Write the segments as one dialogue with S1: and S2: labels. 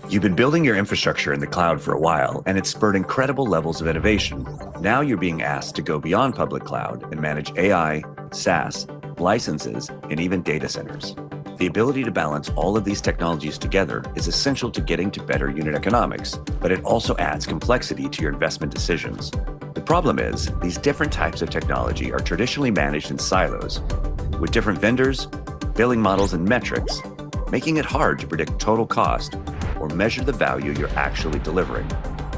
S1: You've been building your infrastructure in the cloud for a while, and it's spurred incredible levels of innovation. Now you're being asked to go beyond public cloud and manage AI, SaaS, licenses, and even data centers. The ability to balance all of these technologies together is essential to getting to better unit economics, but it also adds complexity to your investment decisions. The problem is, these different types of technology are traditionally managed in silos, with different vendors, billing models, and metrics, making it hard to predict total cost or measure the value you're actually delivering.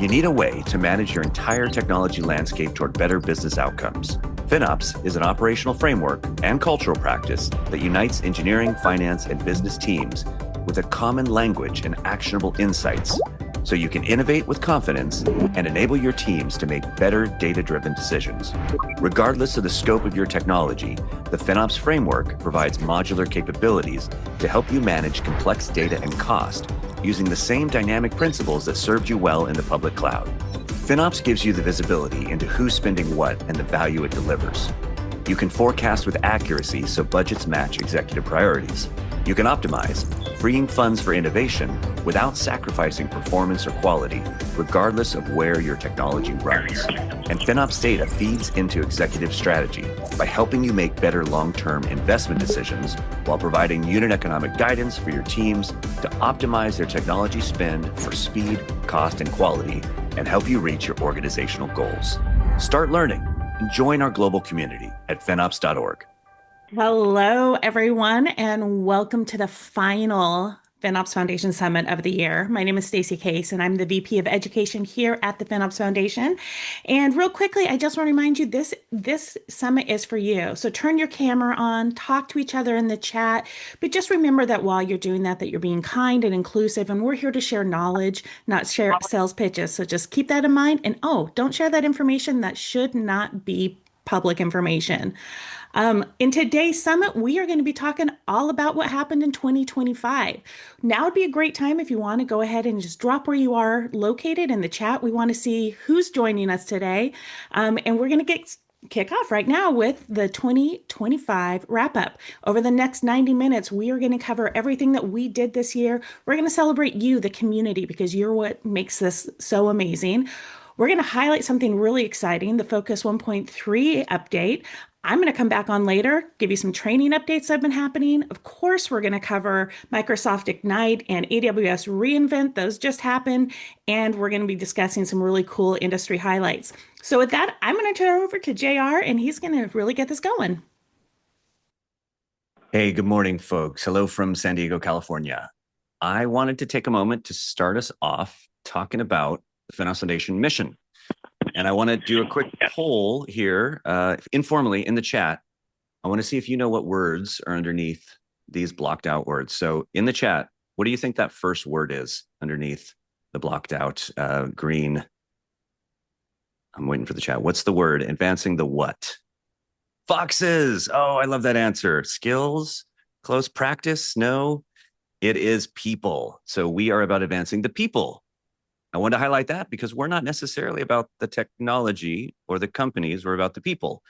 S1: You need a way to manage your entire technology landscape toward better business outcomes. FinOps is an operational framework and cultural practice that unites engineering, finance, and business teams with a common language and actionable insights, so you can innovate with confidence and enable your teams to make better data-driven decisions. Regardless of the scope of your technology, the FinOps framework provides modular capabilities to help you manage complex data and cost using the same dynamic principles that served you well in the public cloud. FinOps gives you the visibility into who's spending what and the value it delivers. You can forecast with accuracy so budgets match executive priorities. You can optimize, freeing funds for innovation without sacrificing performance or quality, regardless of where your technology runs. And FinOps data feeds into executive strategy by helping you make better long-term investment decisions while providing unit economic guidance for your teams to optimize their technology spend for speed, cost, and quality, and help you reach your organizational goals. Start learning and join our global community at FinOps.org.
S2: Hello, everyone, and welcome to the final FinOps Foundation Summit of the year. My name is Stacy Case, and I'm the VP of Education here at the FinOps Foundation. And real quickly, I just want to remind you, this summit is for you. So turn your camera on, talk to each other in the chat, but just remember that while you're doing that you're being kind and inclusive, and we're here to share knowledge, not share sales pitches. So just keep that in mind. And don't share that information that should not be public information. In today's summit, we are going to be talking all about what happened in 2025. Now would be a great time if you want to go ahead and just drop where you are located in the chat. We want to see who's joining us today. And we're going to kick off right now with the 2025 wrap up. Over the next 90 minutes, we are going to cover everything that we did this year. We're going to celebrate you, the community, because you're what makes this so amazing. We're going to highlight something really exciting, the Focus 1.3 update. I'm going to come back on later, give you some training updates that have been happening. Of course, we're going to cover Microsoft Ignite and AWS reInvent. Those just happened. And we're going to be discussing some really cool industry highlights. So with that, I'm going to turn it over to JR, and he's going to really get this going.
S1: Hey, good morning, folks. Hello from San Diego, California. I wanted to take a moment to start us off talking about the FinOps Foundation mission. And I want to do a quick poll here, informally in the chat. I want to see if you know what words are underneath these blocked out words. So in the chat, what do you think that first word is underneath the blocked out green? I'm waiting for the chat. What's the word? Advancing the what? Foxes. Oh, I love that answer. Skills, close practice. No, it is people. So we are about advancing the people. I want to highlight that because we're not necessarily about the technology or the companies. We're about the people.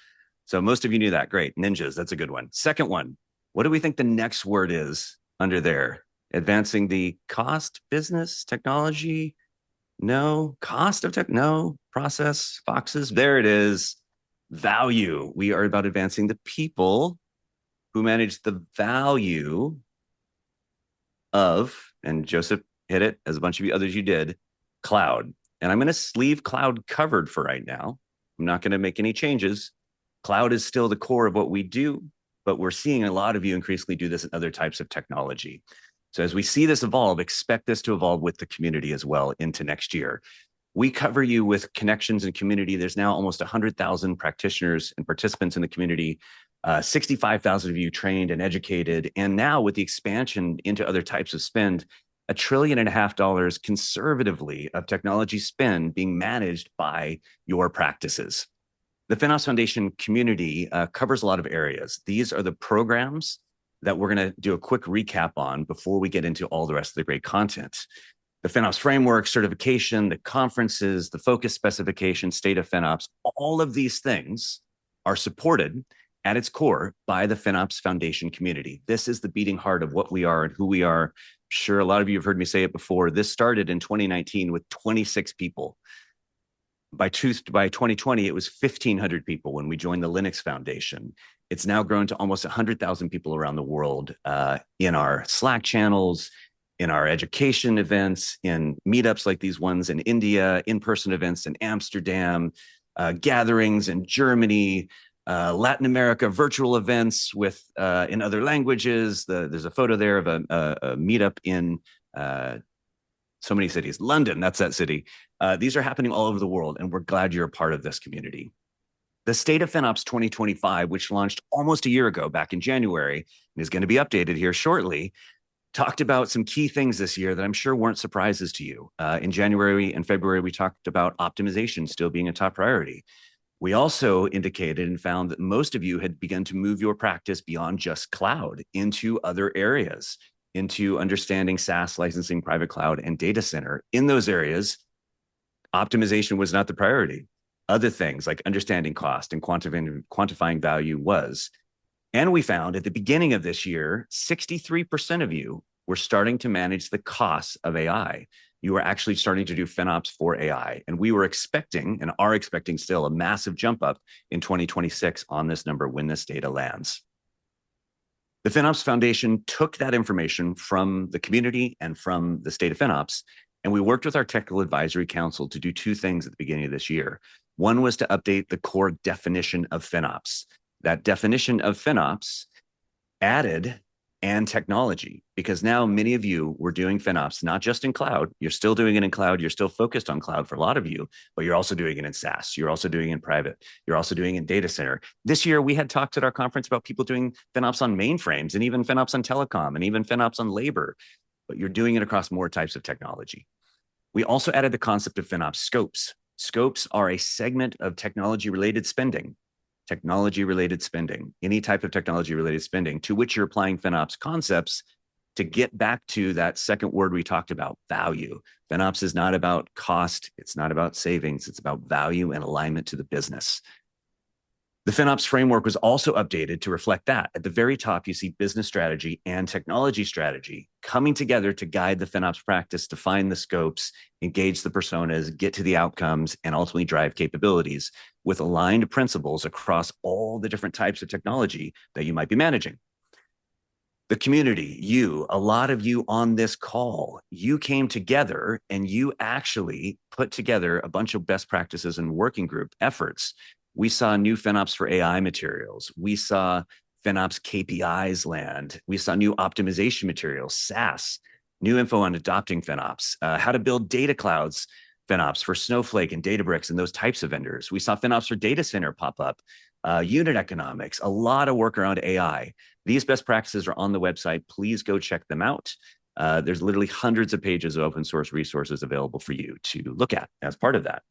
S1: So most of you knew that. Great. Ninjas. That's a good one. Second one. What do we think the next word is under there? Advancing the cost, business, technology? No. Cost of tech? No. Process, foxes. There it is. Value. We are about advancing the people who manage the value of, and Joseph hit it as a bunch of you others you did, cloud. And I'm going to leave cloud covered for right now. I'm not going to make any changes. Cloud is still the core of what we do, but we're seeing a lot of you increasingly do this in other types of technology. So as we see this evolve, expect this to evolve with the community as well into next year. We cover you with connections and community. There's now almost 100,000 practitioners and participants in the community, 65,000 of you trained and educated. And now with the expansion into other types of spend, $1.5 trillion conservatively of technology spend being managed by your practices. The FinOps Foundation community covers a lot of areas. These are the programs that we're going to do a quick recap on before we get into all the rest of the great content. The FinOps framework, certification, the conferences, the focus specification, state of FinOps, all of these things are supported at its core by the FinOps Foundation community. This is the beating heart of what we are and who we are, sure a lot of you have heard me say it before. This started in 2019 with 26 people. By 2020, it was 1,500 people when we joined the Linux Foundation. It's now grown to almost 100,000 people around the world in our Slack channels, in our education events, in meetups like these ones in India, in-person events in Amsterdam, gatherings in Germany, Latin America, virtual events with in other languages. There's a photo there of a meetup in so many cities. London, that's that city. These are happening all over the world, and we're glad you're a part of this community. The State of FinOps 2025, which launched almost a year ago, back in January, and is going to be updated here shortly, talked about some key things this year that I'm sure weren't surprises to you. In January and February, we talked about optimization still being a top priority. We also indicated and found that most of you had begun to move your practice beyond just cloud into other areas, into understanding SaaS licensing, private cloud, and data center. In those areas, optimization was not the priority. Other things like understanding cost and quantifying value was. And we found at the beginning of this year, 63% of you were starting to manage the costs of AI. You were actually starting to do FinOps for AI. And we were expecting and are expecting still a massive jump up in 2026 on this number when this data lands. The FinOps Foundation took that information from the community and from the state of FinOps, and we worked with our Technical Advisory Council to do two things at the beginning of this year. One was to update the core definition of FinOps. That definition of FinOps added and technology, because now many of you were doing FinOps, not just in cloud. You're still doing it in cloud. You're still focused on cloud for a lot of you, but you're also doing it in SaaS. You're also doing it in private. You're also doing it in data center. This year, we had talks at our conference about people doing FinOps on mainframes and even FinOps on telecom and even FinOps on labor, but you're doing it across more types of technology. We also added the concept of FinOps scopes. Scopes are a segment of technology-related spending. Technology-related spending, any type of technology-related spending to which you're applying FinOps concepts to get back to that second word we talked about, value. FinOps is not about cost. It's not about savings. It's about value and alignment to the business. The FinOps framework was also updated to reflect that. At the very top, you see business strategy and technology strategy coming together to guide the FinOps practice, define the scopes, engage the personas, get to the outcomes, and ultimately drive capabilities with aligned principles across all the different types of technology that you might be managing. The community, you, a lot of you on this call, you came together and you actually put together a bunch of best practices and working group efforts. We saw new FinOps for AI materials. We saw FinOps KPIs land. We saw new optimization materials, SaaS, new info on adopting FinOps, how to build data clouds, FinOps for Snowflake and Databricks and those types of vendors. We saw FinOps for data center pop up, unit economics, a lot of work around AI. These best practices are on the website. Please go check them out. There's literally hundreds of pages of open source resources available for you to look at as part of that.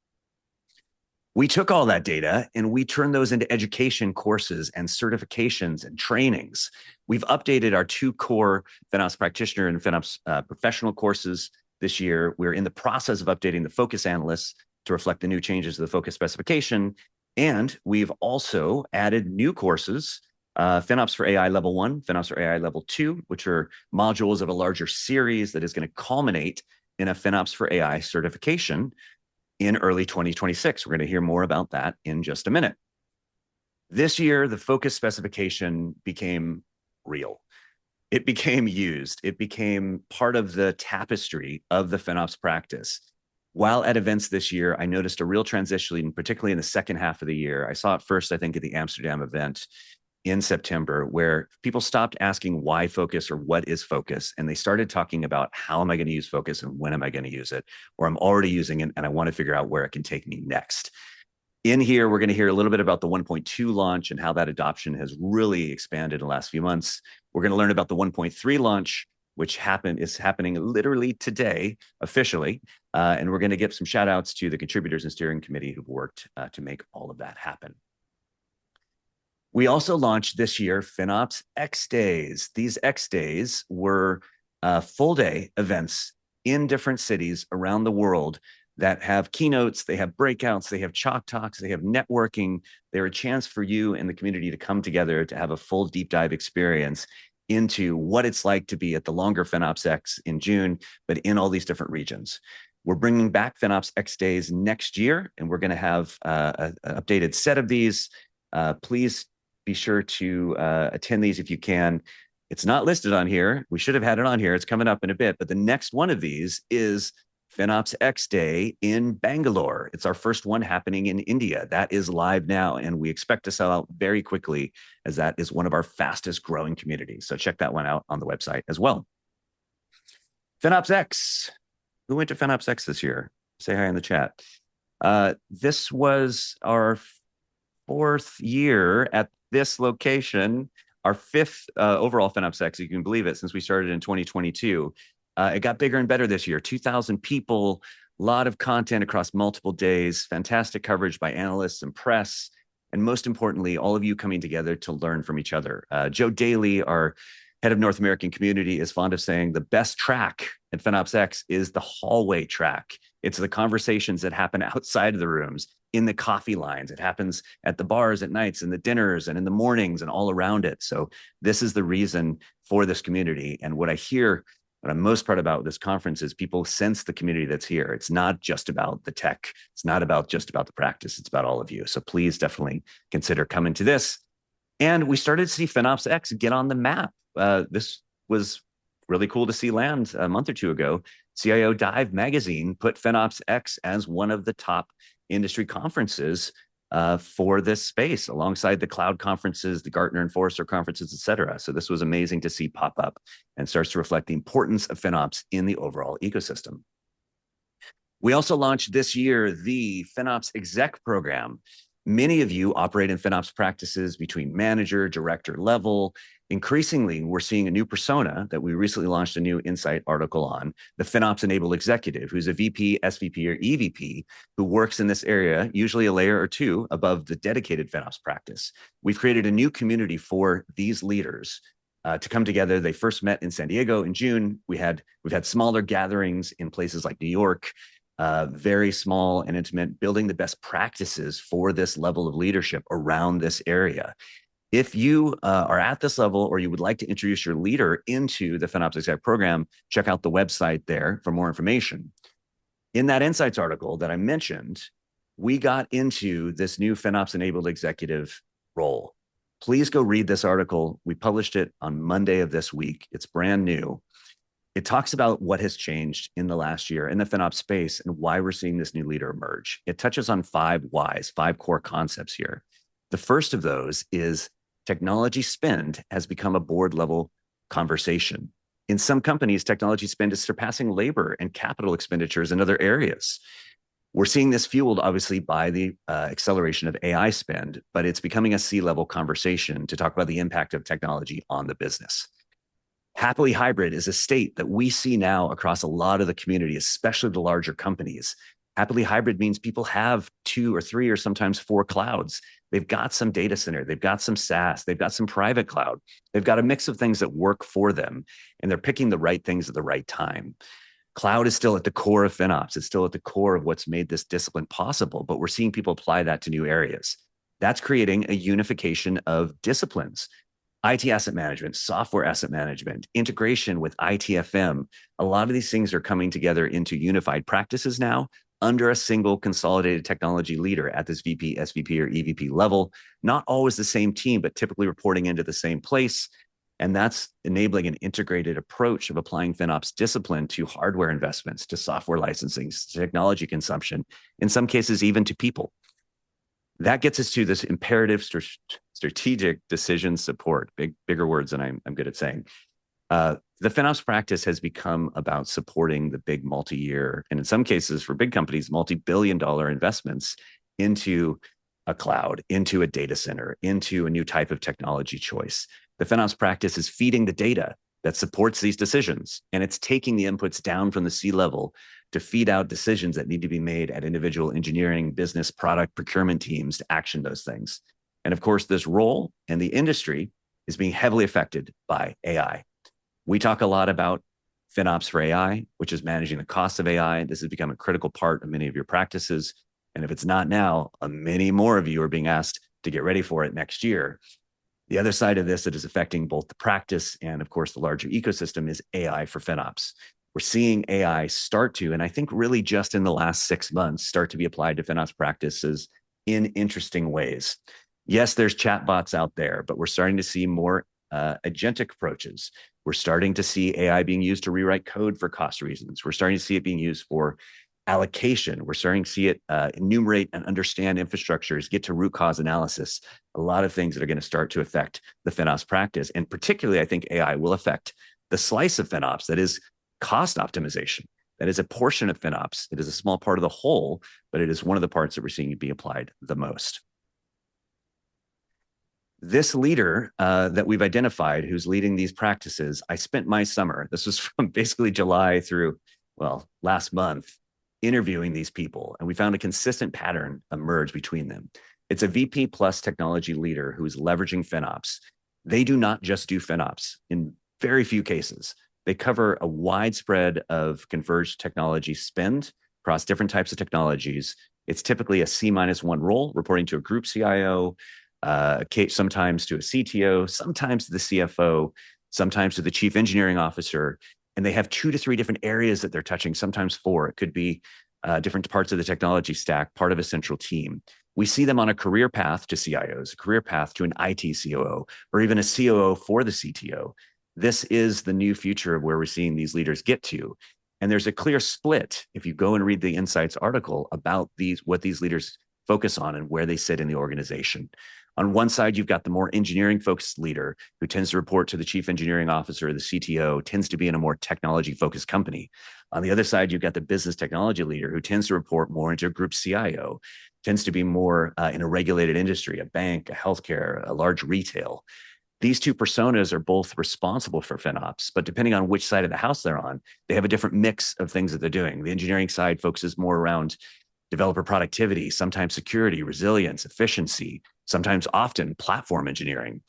S1: We took all that data and we turned those into education courses and certifications and trainings. We've updated our two core FinOps practitioner and FinOps professional courses this year. We're in the process of updating the focus analysts to reflect the new changes to the focus specification. And we've also added new courses, FinOps for AI Level 1, FinOps for AI Level 2, which are modules of a larger series that is going to culminate in a FinOps for AI certification in early 2026. We're going to hear more about that in just a minute. This year, the focus specification became real. It became used. It became part of the tapestry of the FinOps practice. While at events this year, I noticed a real transition, particularly in the second half of the year. I saw it first, I think, at the Amsterdam event in September, where people stopped asking why focus or what is focus, and they started talking about how am I going to use focus and when am I going to use it, or I'm already using it and I want to figure out where it can take me next. In here, we're going to hear a little bit about the 1.2 launch and how that adoption has really expanded in the last few months. We're going to learn about the 1.3 launch, which is happening literally today, officially, and we're going to give some shout outs to the contributors and steering committee who've worked to make all of that happen. We also launched this year FinOps X Days. These X Days were full day events in different cities around the world that have keynotes, they have breakouts, they have chalk talks, they have networking. They're a chance for you and the community to come together to have a full deep dive experience into what it's like to be at the longer FinOps X in June, but in all these different regions. We're bringing back FinOps X days next year, and we're going to have an updated set of these. Please be sure to attend these if you can. It's not listed on here. We should have had it on here. It's coming up in a bit, but the next one of these is FinOps X Day in Bangalore. It's our first one happening in India. That is live now, and we expect to sell out very quickly, as that is one of our fastest growing communities. So check that one out on the website as well. FinOps X. Who went to FinOps X this year? Say hi in the chat. This was our 4th year at this location, our 5th overall FinOps X, you can believe it, since we started in 2022. It got bigger and better this year. 2,000 people, a lot of content across multiple days, fantastic coverage by analysts and press, and most importantly, all of you coming together to learn from each other. Joe Daly, our head of North American community, is fond of saying the best track at FinOps X is the hallway track. It's the conversations that happen outside of the rooms, in the coffee lines. It happens at the bars at nights, and the dinners, and in the mornings, and all around it. So this is the reason for this community. And what I hear, what I'm most proud about this conference, is people sense the community that's here. It's not just about the tech. It's not about just about the practice. It's about all of you. So please definitely consider coming to this. And we started to see FinOps X get on the map. This was really cool to see land a month or two ago. CIO Dive magazine put FinOps X as one of the top industry conferences for this space, alongside the cloud conferences, the Gartner and Forrester conferences, et cetera. So this was amazing to see pop up, and starts to reflect the importance of FinOps in the overall ecosystem. We also launched this year the FinOps Exec program. Many of you operate in FinOps practices between manager, director level. Increasingly, we're seeing a new persona that we recently launched a new Insight article on, the FinOps Enabled Executive, who's a VP, SVP, or EVP who works in this area, usually a layer or two above the dedicated FinOps practice. We've created a new community for these leaders to come together. They first met in San Diego in June. We've had smaller gatherings in places like New York, very small and intimate, building the best practices for this level of leadership around this area. If you are at this level, or you would like to introduce your leader into the FinOps Exec program, check out the website there for more information. In that Insights article that I mentioned, we got into this new FinOps Enabled Executive role. Please go read this article. We published it on Monday of this week. It's brand new. It talks about what has changed in the last year in the FinOps space and why we're seeing this new leader emerge. It touches on 5 whys, 5 core concepts here. The first of those is technology spend has become a board level conversation. In some companies, technology spend is surpassing labor and capital expenditures in other areas. We're seeing this fueled, obviously, by the acceleration of AI spend, but it's becoming a C-level conversation to talk about the impact of technology on the business. Happily hybrid is a state that we see now across a lot of the community, especially the larger companies. Happily hybrid means people have 2 or 3 or sometimes 4 clouds. They've got some data center, they've got some SaaS, they've got some private cloud. They've got a mix of things that work for them, and they're picking the right things at the right time. Cloud is still at the core of FinOps. It's still at the core of what's made this discipline possible, but we're seeing people apply that to new areas. That's creating a unification of disciplines. IT asset management, software asset management, integration with ITFM. A lot of these things are coming together into unified practices now under a single consolidated technology leader at this VP, SVP, or EVP level. Not always the same team, but typically reporting into the same place. And that's enabling an integrated approach of applying FinOps discipline to hardware investments, to software licensing, to technology consumption, in some cases, even to people. That gets us to this imperative strategic decision support, bigger words than I'm good at saying. The FinOps practice has become about supporting the big multi-year, and in some cases for big companies, multi-billion-dollar investments into a cloud, into a data center, into a new type of technology choice. The FinOps practice is feeding the data that supports these decisions, and it's taking the inputs down from the C-level to feed out decisions that need to be made at individual engineering, business, product, procurement teams to action those things. And of course, this role and the industry is being heavily affected by AI. We talk a lot about FinOps for AI, which is managing the cost of AI. This has become a critical part of many of your practices. And if it's not now, many more of you are being asked to get ready for it next year. The other side of this that is affecting both the practice and, of course, the larger ecosystem is AI for FinOps. We're seeing AI start to, and I think really just in the last 6 months, start to be applied to FinOps practices in interesting ways. Yes, there's chatbots out there, but we're starting to see more agentic approaches. We're starting to see AI being used to rewrite code for cost reasons. We're starting to see it being used for allocation. We're starting to see it enumerate and understand infrastructures, get to root cause analysis, a lot of things that are going to start to affect the FinOps practice. And particularly, I think AI will affect the slice of FinOps that is cost optimization. That is a portion of FinOps. It is a small part of the whole, but it is one of the parts that we're seeing be applied the most. This leader that we've identified who's leading these practices, I spent my summer, this was from basically July through, well, last month, interviewing these people, and we found a consistent pattern emerge between them. It's a VP plus technology leader who is leveraging FinOps. They do not just do FinOps. In very few cases, they cover a wide spread of converged technology spend across different types of technologies. It's typically a C-1 role, reporting to a group CIO, sometimes to a CTO, sometimes to the CFO, sometimes to the chief engineering officer. And they have 2 to 3 different areas that they're touching, sometimes 4. It could be different parts of the technology stack, part of a central team. We see them on a career path to CIOs, a career path to an IT COO, or even a COO for the CTO. This is the new future of where we're seeing these leaders get to. And there's a clear split if you go and read the Insights article about what these leaders focus on and where they sit in the organization. On one side, you've got the more engineering-focused leader who tends to report to the chief engineering officer, the CTO, tends to be in a more technology-focused company. On the other side, you've got the business technology leader who tends to report more into a group CIO, tends to be more in a regulated industry, a bank, a healthcare, a large retail. These 2 personas are both responsible for FinOps, but depending on which side of the house they're on, they have a different mix of things that they're doing. The engineering side focuses more around developer productivity, sometimes security, resilience, efficiency, sometimes often platform engineering.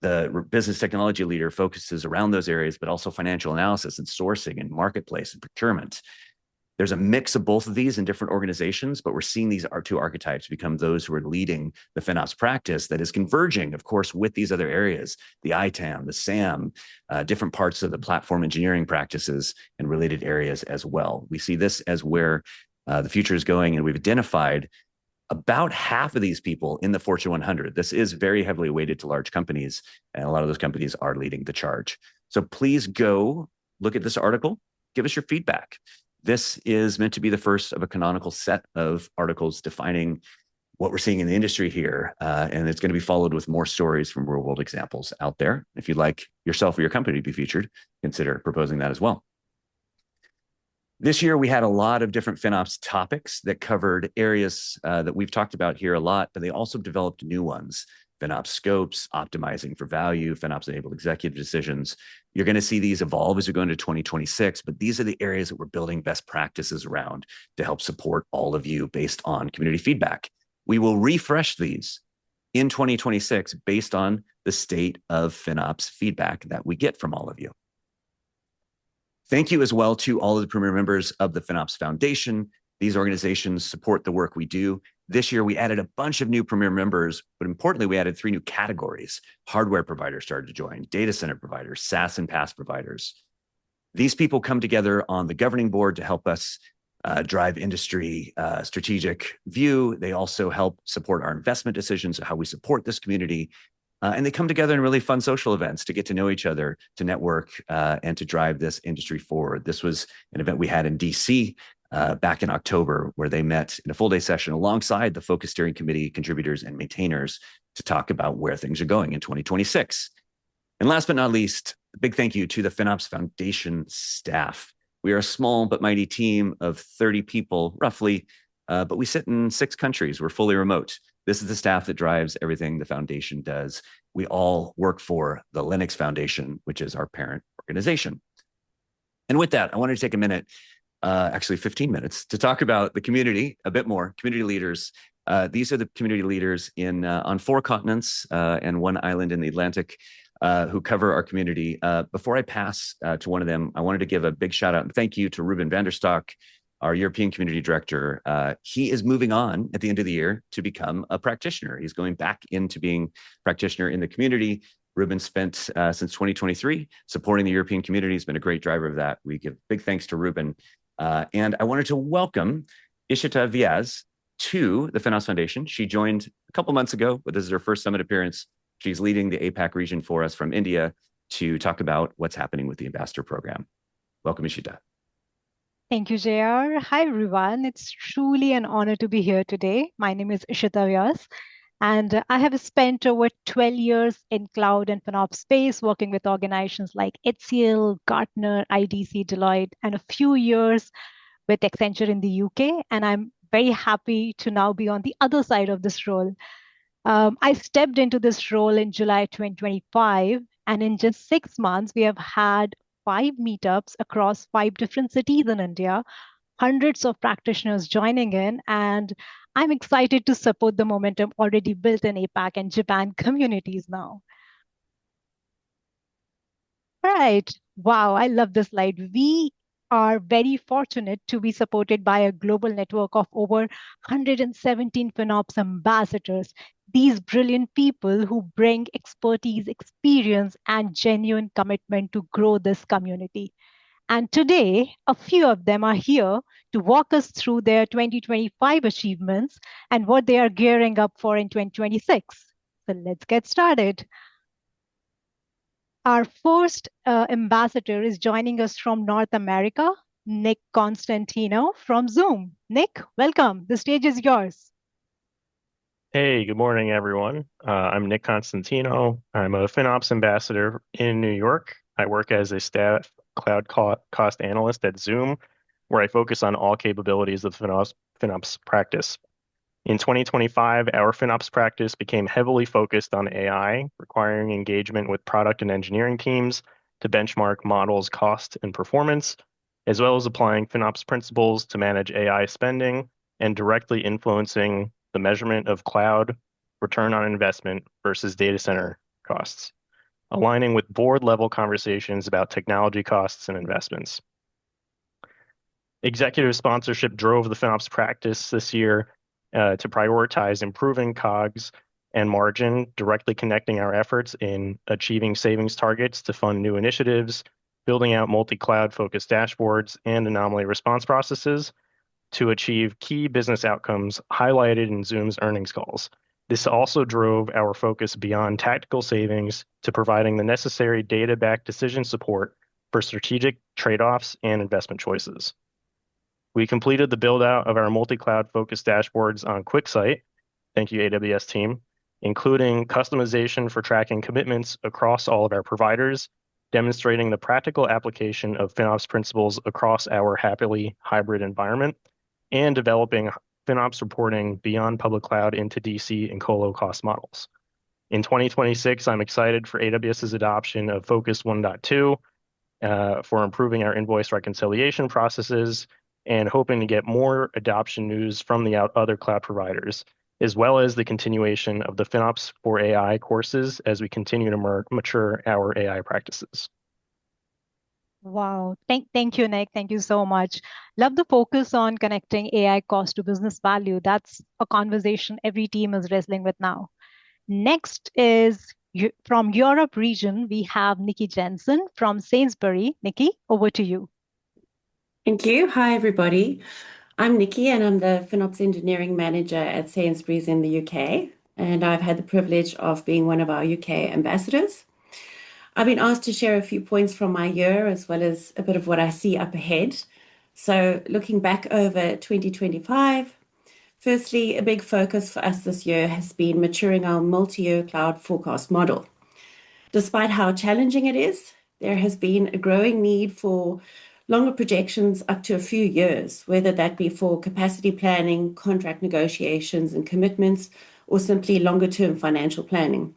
S1: The business technology leader focuses around those areas, but also financial analysis and sourcing and marketplace and procurement. There's a mix of both of these in different organizations, but we're seeing these 2 archetypes become those who are leading the FinOps practice that is converging, of course, with these other areas, the ITAM, the SAM, different parts of the platform engineering practices and related areas as well. We see this as where the future is going, and we've identified about half of these people in the Fortune 100. This is very heavily weighted to large companies, and a lot of those companies are leading the charge. So please go look at this article, give us your feedback. This is meant to be the first of a canonical set of articles defining what we're seeing in the industry here, and it's going to be followed with more stories from real-world examples out there. If you'd like yourself or your company to be featured, consider proposing that as well. This year, we had a lot of different FinOps topics that covered areas that we've talked about here a lot, but they also developed new ones. FinOps scopes, optimizing for value, FinOps-enabled executive decisions. You're going to see these evolve as we go into 2026, but these are the areas that we're building best practices around to help support all of you based on community feedback. We will refresh these in 2026 based on the state of FinOps feedback that we get from all of you. Thank you as well to all of the premier members of the FinOps Foundation. These organizations support the work we do. This year, we added a bunch of new premier members, but importantly, we added 3 new categories. Hardware providers started to join, data center providers, SaaS and PaaS providers. These people come together on the governing board to help us drive industry strategic view. They also help support our investment decisions, how we support this community. And they come together in really fun social events to get to know each other, to network, and to drive this industry forward. This was an event we had in DC back in October, where they met in a full day session alongside the Focus Steering Committee contributors and maintainers to talk about where things are going in 2026. And last but not least, a big thank you to the FinOps Foundation staff. We are a small but mighty team of 30 people, roughly, but we sit in 6 countries. We're fully remote. This is the staff that drives everything the foundation does. We all work for the Linux Foundation, which is our parent organization. And with that, I wanted to take a minute, actually 15 minutes, to talk about the community a bit more, community leaders. These are the community leaders on 4 continents and 1 island in the Atlantic who cover our community. Before I pass to one of them, I wanted to give a big shout out and thank you to Ruben Vanderstock, our European Community Director. He is moving on at the end of the year to become a practitioner. He's going back into being practitioner in the community. Ruben spent since 2023 supporting the European community. He's been a great driver of that. We give big thanks to Ruben. And I wanted to welcome Ishita Vyas to the FinOps Foundation. She joined a couple months ago, but this is her first summit appearance. She's leading the APAC region for us from India to talk about what's happening with the ambassador program. Welcome, Ishita.
S3: Thank you, JR. Hi, everyone. It's truly an honor to be here today. My name is Ishita Vyas, and I have spent over 12 years in cloud and FinOps space working with organizations like HCL, Gartner, IDC, Deloitte, and a few years with Accenture in the UK. And I'm very happy to now be on the other side of this role. I stepped into this role in July 2025, and in just 6 months, we have had 5 meetups across 5 different cities in India, hundreds of practitioners joining in, and I'm excited to support the momentum already built in APAC and Japan communities now. All right. Wow, I love this slide. We are very fortunate to be supported by a global network of over 117 FinOps ambassadors. These brilliant people who bring expertise, experience, and genuine commitment to grow this community. And today, a few of them are here to walk us through their 2025 achievements and what they are gearing up for in 2026. So let's get started. Our first ambassador is joining us from North America, Nick Constantino from Zoom. Nick, welcome. The stage is yours.
S4: Hey, good morning, everyone. I'm Nick Constantino. I'm a FinOps ambassador in New York. I work as a staff cloud cost analyst at Zoom, where I focus on all capabilities of FinOps practice. In 2025, our FinOps practice became heavily focused on AI, requiring engagement with product and engineering teams to benchmark models' cost and performance, as well as applying FinOps principles to manage AI spending and directly influencing the measurement of cloud return on investment versus data center costs, aligning with board-level conversations about technology costs and investments. Executive sponsorship drove the FinOps practice this year to prioritize improving COGS and margin, directly connecting our efforts in achieving savings targets to fund new initiatives, building out multi-cloud focused dashboards and anomaly response processes to achieve key business outcomes highlighted in Zoom's earnings calls. This also drove our focus beyond tactical savings to providing the necessary data-backed decision support for strategic trade-offs and investment choices. We completed the build-out of our multi-cloud focused dashboards on QuickSight, thank you AWS team, including customization for tracking commitments across all of our providers, demonstrating the practical application of FinOps principles across our happily hybrid environment, and developing FinOps reporting beyond public cloud into DC and colo cost models. In 2026, I'm excited for AWS's adoption of Focus 1.2 for improving our invoice reconciliation processes and hoping to get more adoption news from the other cloud providers, as well as the continuation of the FinOps for AI courses as we continue to mature our AI practices.
S3: Wow. Thank you, Nick. Thank you so much. Love the focus on connecting AI cost to business value. That's a conversation every team is wrestling with now. Next is from Europe region, we have Nikki Jensen from Sainsbury. Nikki, over to you.
S5: Thank you. Hi, everybody. I'm Nikki, and I'm the FinOps Engineering Manager at Sainsbury's in the UK. And I've had the privilege of being one of our UK ambassadors. I've been asked to share a few points from my year, as well as a bit of what I see up ahead. So looking back over 2025, firstly, a big focus for us this year has been maturing our multi-year cloud forecast model. Despite how challenging it is, there has been a growing need for longer projections up to a few years, whether that be for capacity planning, contract negotiations and commitments, or simply longer-term financial planning.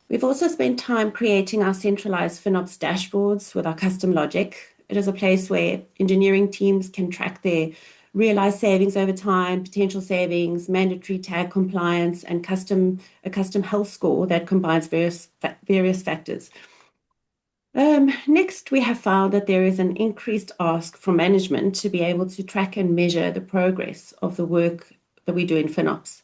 S5: We've also spent time creating our centralized FinOps dashboards with our custom logic. It is a place where engineering teams can track their realized savings over time, potential savings, mandatory tag compliance, and a custom health score that combines various factors. Next, we have found that there is an increased ask from management to be able to track and measure the progress of the work that we do in FinOps.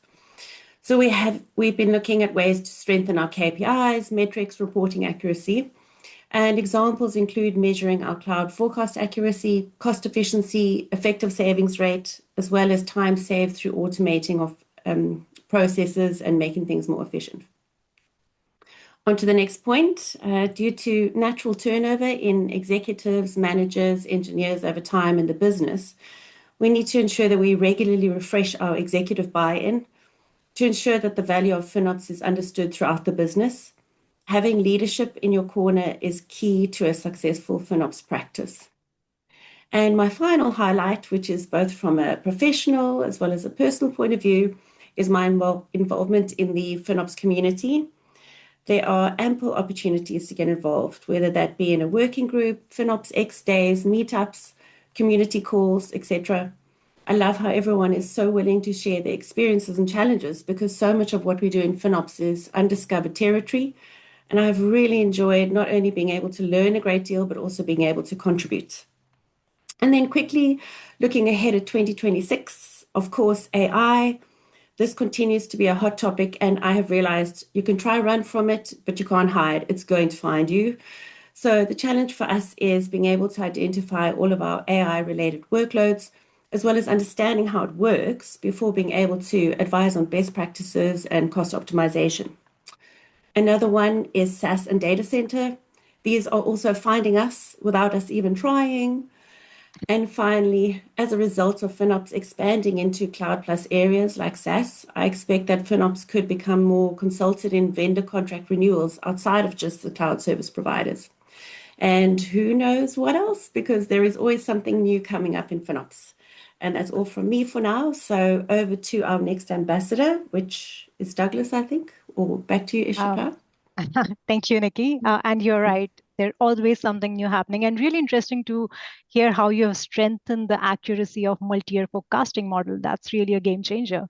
S5: So we've been looking at ways to strengthen our KPIs, metrics, reporting accuracy, and examples include measuring our cloud forecast accuracy, cost efficiency, effective savings rate, as well as time saved through automating of processes and making things more efficient. On to the next point. Due to natural turnover in executives, managers, engineers over time in the business, we need to ensure that we regularly refresh our executive buy-in to ensure that the value of FinOps is understood throughout the business. Having leadership in your corner is key to a successful FinOps practice. And my final highlight, which is both from a professional as well as a personal point of view, is my involvement in the FinOps community. There are ample opportunities to get involved, whether that be in a working group, FinOps X days, meetups, community calls, etc. I love how everyone is so willing to share their experiences and challenges because so much of what we do in FinOps is undiscovered territory. And I've really enjoyed not only being able to learn a great deal, but also being able to contribute. And then quickly looking ahead at 2026, of course, AI. This continues to be a hot topic, and I have realized you can try run from it, but you can't hide. It's going to find you. So the challenge for us is being able to identify all of our AI-related workloads, as well as understanding how it works before being able to advise on best practices and cost optimization. Another one is SaaS and data center. These are also finding us without us even trying. And finally, as a result of FinOps expanding into Cloud Plus areas like SaaS, I expect that FinOps could become more consulted in vendor contract renewals outside of just the cloud service providers. And who knows what else, because there is always something new coming up in FinOps. And that's all from me for now. So over to our next ambassador, which is Douglas, I think, or back to you, Ishika.
S3: Thank you, Nikki. And you're right. There's always something new happening, and really interesting to hear how you have strengthened the accuracy of multi-year forecasting model. That's really a game changer.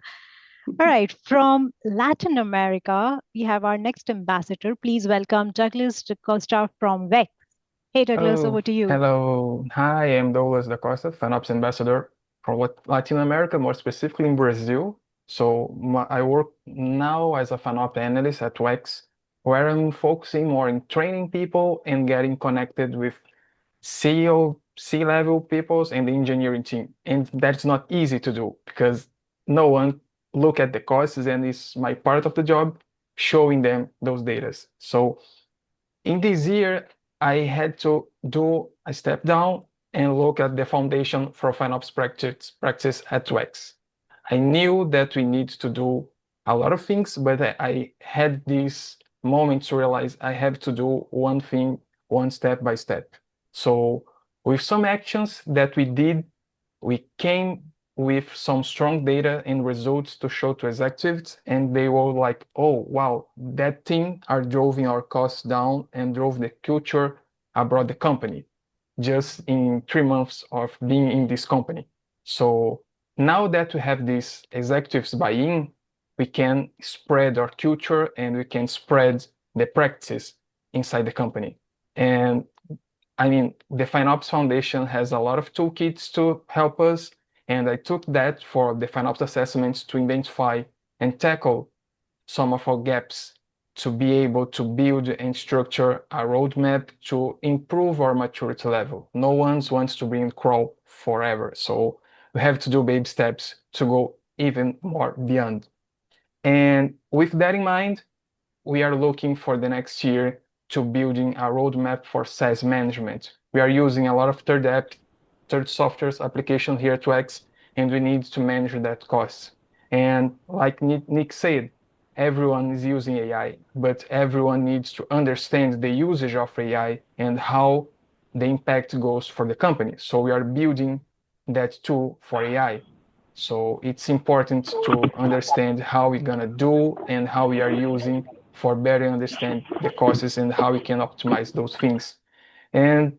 S3: All right, from Latin America, we have our next ambassador. Please welcome Douglas Da Costa from WEX. Hey, Douglas, over to you.
S6: Hello. Hi, I'm Douglas Da Costa, FinOps Ambassador from Latin America, more specifically in Brazil. So I work now as a FinOps analyst at WEX, where I'm focusing more in training people and getting connected with CEO, C-level peoples and the engineering team. And that's not easy to do because no one look at the costs, and it's my part of the job showing them those data. So in this year, I had to do a step down and look at the foundation for FinOps practice at WEX. I knew that we need to do a lot of things, but I had this moment to realize I have to do one thing, one step by step. So with some actions that we did, we came with some strong data and results to show to executives, and they were like, oh, wow, that thing are driving our costs down and drove the culture abroad the company just in 3 months of being in this company. So now that we have these executives buy-in, we can spread our culture and we can spread the practices inside the company. And I mean, the FinOps Foundation has a lot of toolkits to help us, and I took that for the FinOps assessments to identify and tackle some of our gaps to be able to build and structure a roadmap to improve our maturity level. No one wants to be in crawl forever, so we have to do baby steps to go even more beyond. And with that in mind, we are looking for the next year to building a roadmap for SaaS management. We are using a lot of third software's application here at WEX, and we need to manage that cost. And like Nick said, everyone is using AI, but everyone needs to understand the usage of AI and how the impact goes for the company. So we are building that tool for AI. So it's important to understand how we're gonna do and how we are using for better understand the costs and how we can optimize those things. And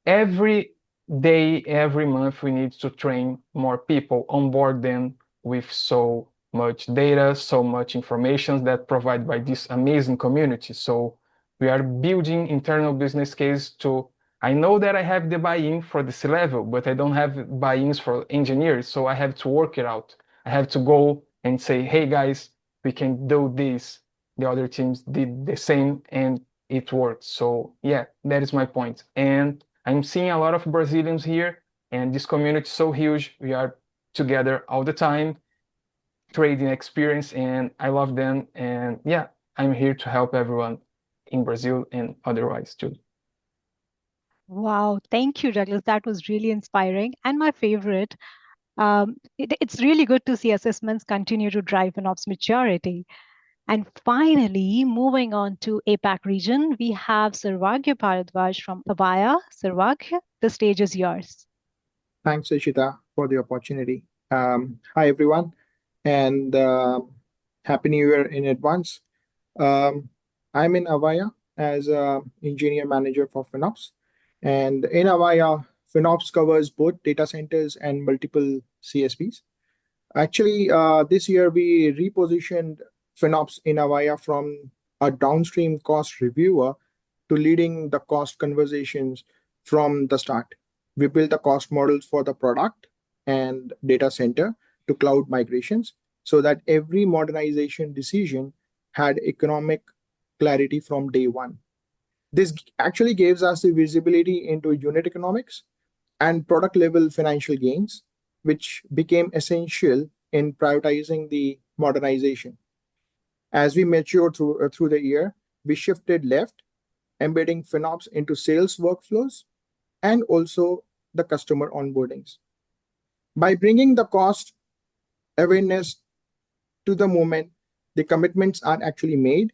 S6: every day, every month, we need to train more people, onboard them with so much data, so much information that provided by this amazing community. So We are building internal business case to, I know that I have the buy-in for the C-level, but I don't have buy-ins for engineers, so I have to work it out. I have to go and say, hey guys, we can do this. The other teams did the same and it worked. So yeah, that is my point. And I'm seeing a lot of Brazilians here, and this community is so huge. We are together all the time, trading experience, and I love them. And yeah, I'm here to help everyone in Brazil and otherwise too.
S3: Wow, thank you, Douglas. That was really inspiring. And my favorite, it's really good to see assessments continue to drive FinOps maturity. And finally, moving on to APAC region, we have Sarvagya Bharadwaj from Avaya. Sarvagya, the stage is yours.
S7: Thanks, Ishita, for the opportunity. Hi, everyone, and Happy New Year in advance. I'm in Avaya as an engineer manager for FinOps. And in Avaya, FinOps covers both data centers and multiple CSPs. Actually, this year we repositioned FinOps in Avaya from a downstream cost reviewer to leading the cost conversations from the start. We built the cost models for the product and data center to cloud migrations so that every modernization decision had economic clarity from day one. This actually gives us the visibility into unit economics and product level financial gains, which became essential in prioritizing the modernization. As we matured through the year, we shifted left, embedding FinOps into sales workflows and also the customer onboardings. By bringing the cost awareness to the moment, the commitments are actually made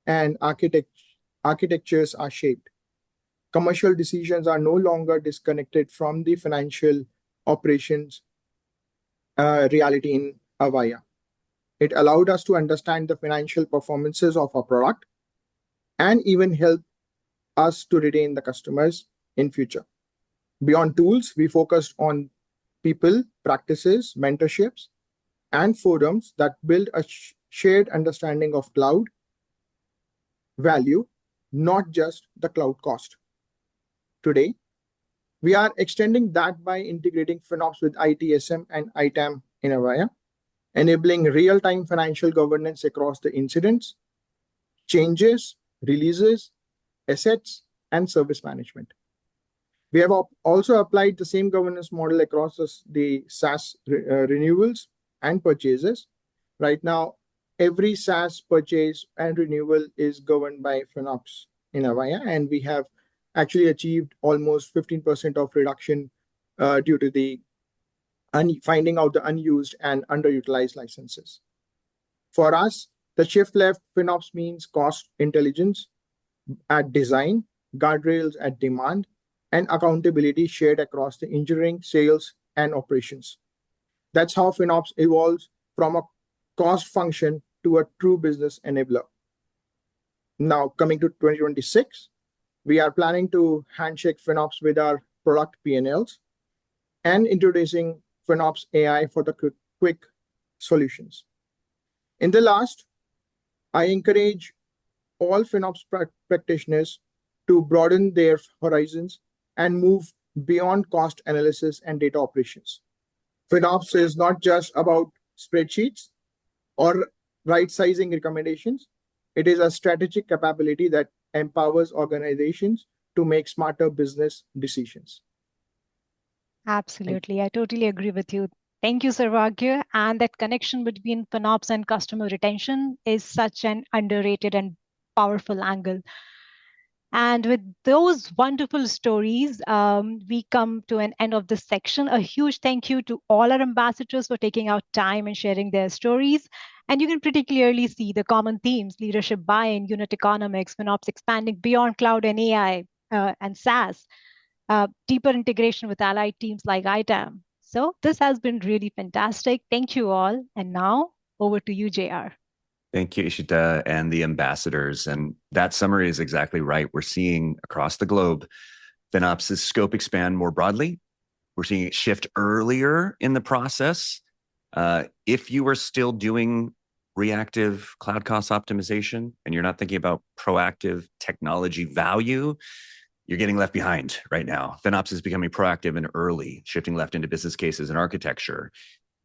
S7: and architectures are shaped. Commercial decisions are no longer disconnected from the financial operations reality in Avaya. It allowed us to understand the financial performances of our product and even help us to retain the customers in future. Beyond tools, we focused on people, practices, mentorships, and forums that build a shared understanding of cloud value, not just the cloud cost. Today, we are extending that by integrating FinOps with ITSM and ITAM in Avaya, enabling real-time financial governance across the incidents, changes, releases, assets, and service management. We have also applied the same governance model across the SaaS renewals and purchases. Right now, every SaaS purchase and renewal is governed by FinOps in Avaya, and we have actually achieved almost 15% of reduction due to the finding out the unused and underutilized licenses. For us, the shift left FinOps means cost intelligence at design, guardrails at demand, and accountability shared across the engineering, sales, and operations. That's how FinOps evolves from a cost function to a true business enabler. Now, coming to 2026, we are planning to handshake FinOps with our product P&Ls and introducing FinOps AI for the quick solutions. In the last, I encourage all FinOps practitioners to broaden their horizons and move beyond cost analysis and data operations. FinOps is not just about spreadsheets or right-sizing recommendations. It is a strategic capability that empowers organizations to make smarter business decisions.
S3: Absolutely. I totally agree with you. Thank you, Sarvagya. And that connection between FinOps and customer retention is such an underrated and powerful angle. And with those wonderful stories, we come to an end of this section. A huge thank you to all our ambassadors for taking out time and sharing their stories. And you can pretty clearly see the common themes: leadership buy-in, unit economics, FinOps expanding beyond cloud and AI and SaaS, deeper integration with allied teams like ITAM. So this has been really fantastic. Thank you all. And now over to you, JR.
S1: Thank you, Ishita, and the ambassadors. And that summary is exactly right. We're seeing across the globe FinOps' scope expand more broadly. We're seeing it shift earlier in the process. If you are still doing reactive cloud cost optimization and you're not thinking about proactive technology value, you're getting left behind right now. FinOps is becoming proactive and early, shifting left into business cases and architecture.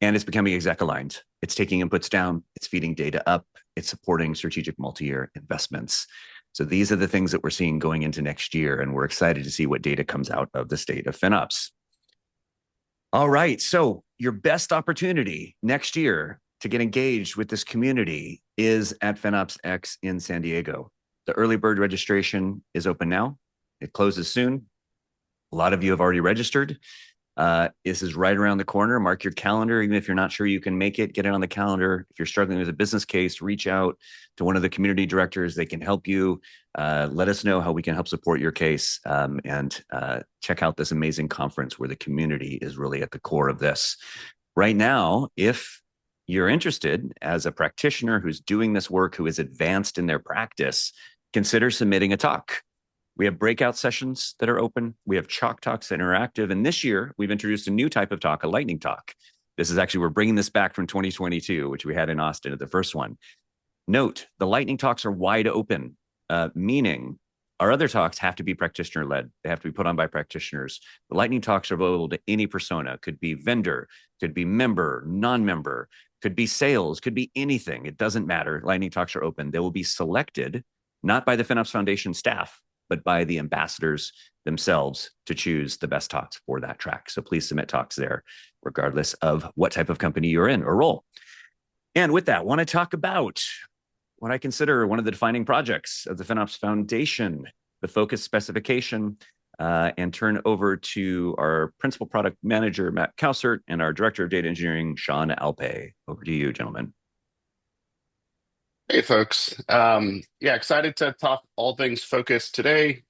S1: And it's becoming exec aligned. It's taking inputs down, it's feeding data up, it's supporting strategic multi-year investments. So these are the things that we're seeing going into next year, and we're excited to see what data comes out of the state of FinOps. All right, so your best opportunity next year to get engaged with this community is at FinOps X in San Diego. The early bird registration is open now. It closes soon. A lot of you have already registered. This is right around the corner. Mark your calendar. Even if you're not sure you can make it, get it on the calendar. If you're struggling with a business case, reach out to one of the community directors. They can help you. Let us know how we can help support your case, and check out this amazing conference where the community is really at the core of this. Right now, if you're interested as a practitioner who's doing this work, who is advanced in their practice, consider submitting a talk. We have breakout sessions that are open. We have chalk talks that are interactive. And this year, we've introduced a new type of talk, a lightning talk. This is actually, we're bringing this back from 2022, which we had in Austin at the first one. Note, the lightning talks are wide open, meaning our other talks have to be practitioner-led. They have to be put on by practitioners. The lightning talks are available to any persona. Could be vendor, could be member, non-member, could be sales, could be anything. It doesn't matter. Lightning talks are open. They will be selected, not by the FinOps Foundation staff, but by the ambassadors themselves to choose the best talks for that track. So please submit talks there, regardless of what type of company you're in or role. And with that, I want to talk about what I consider one of the defining projects of the FinOps Foundation, the focus specification, and turn over to our principal product manager, Matt Kausert, and our director of data engineering, Sean Alpay. Over to you, gentlemen.
S8: Hey, folks. Excited to talk all things Focus today.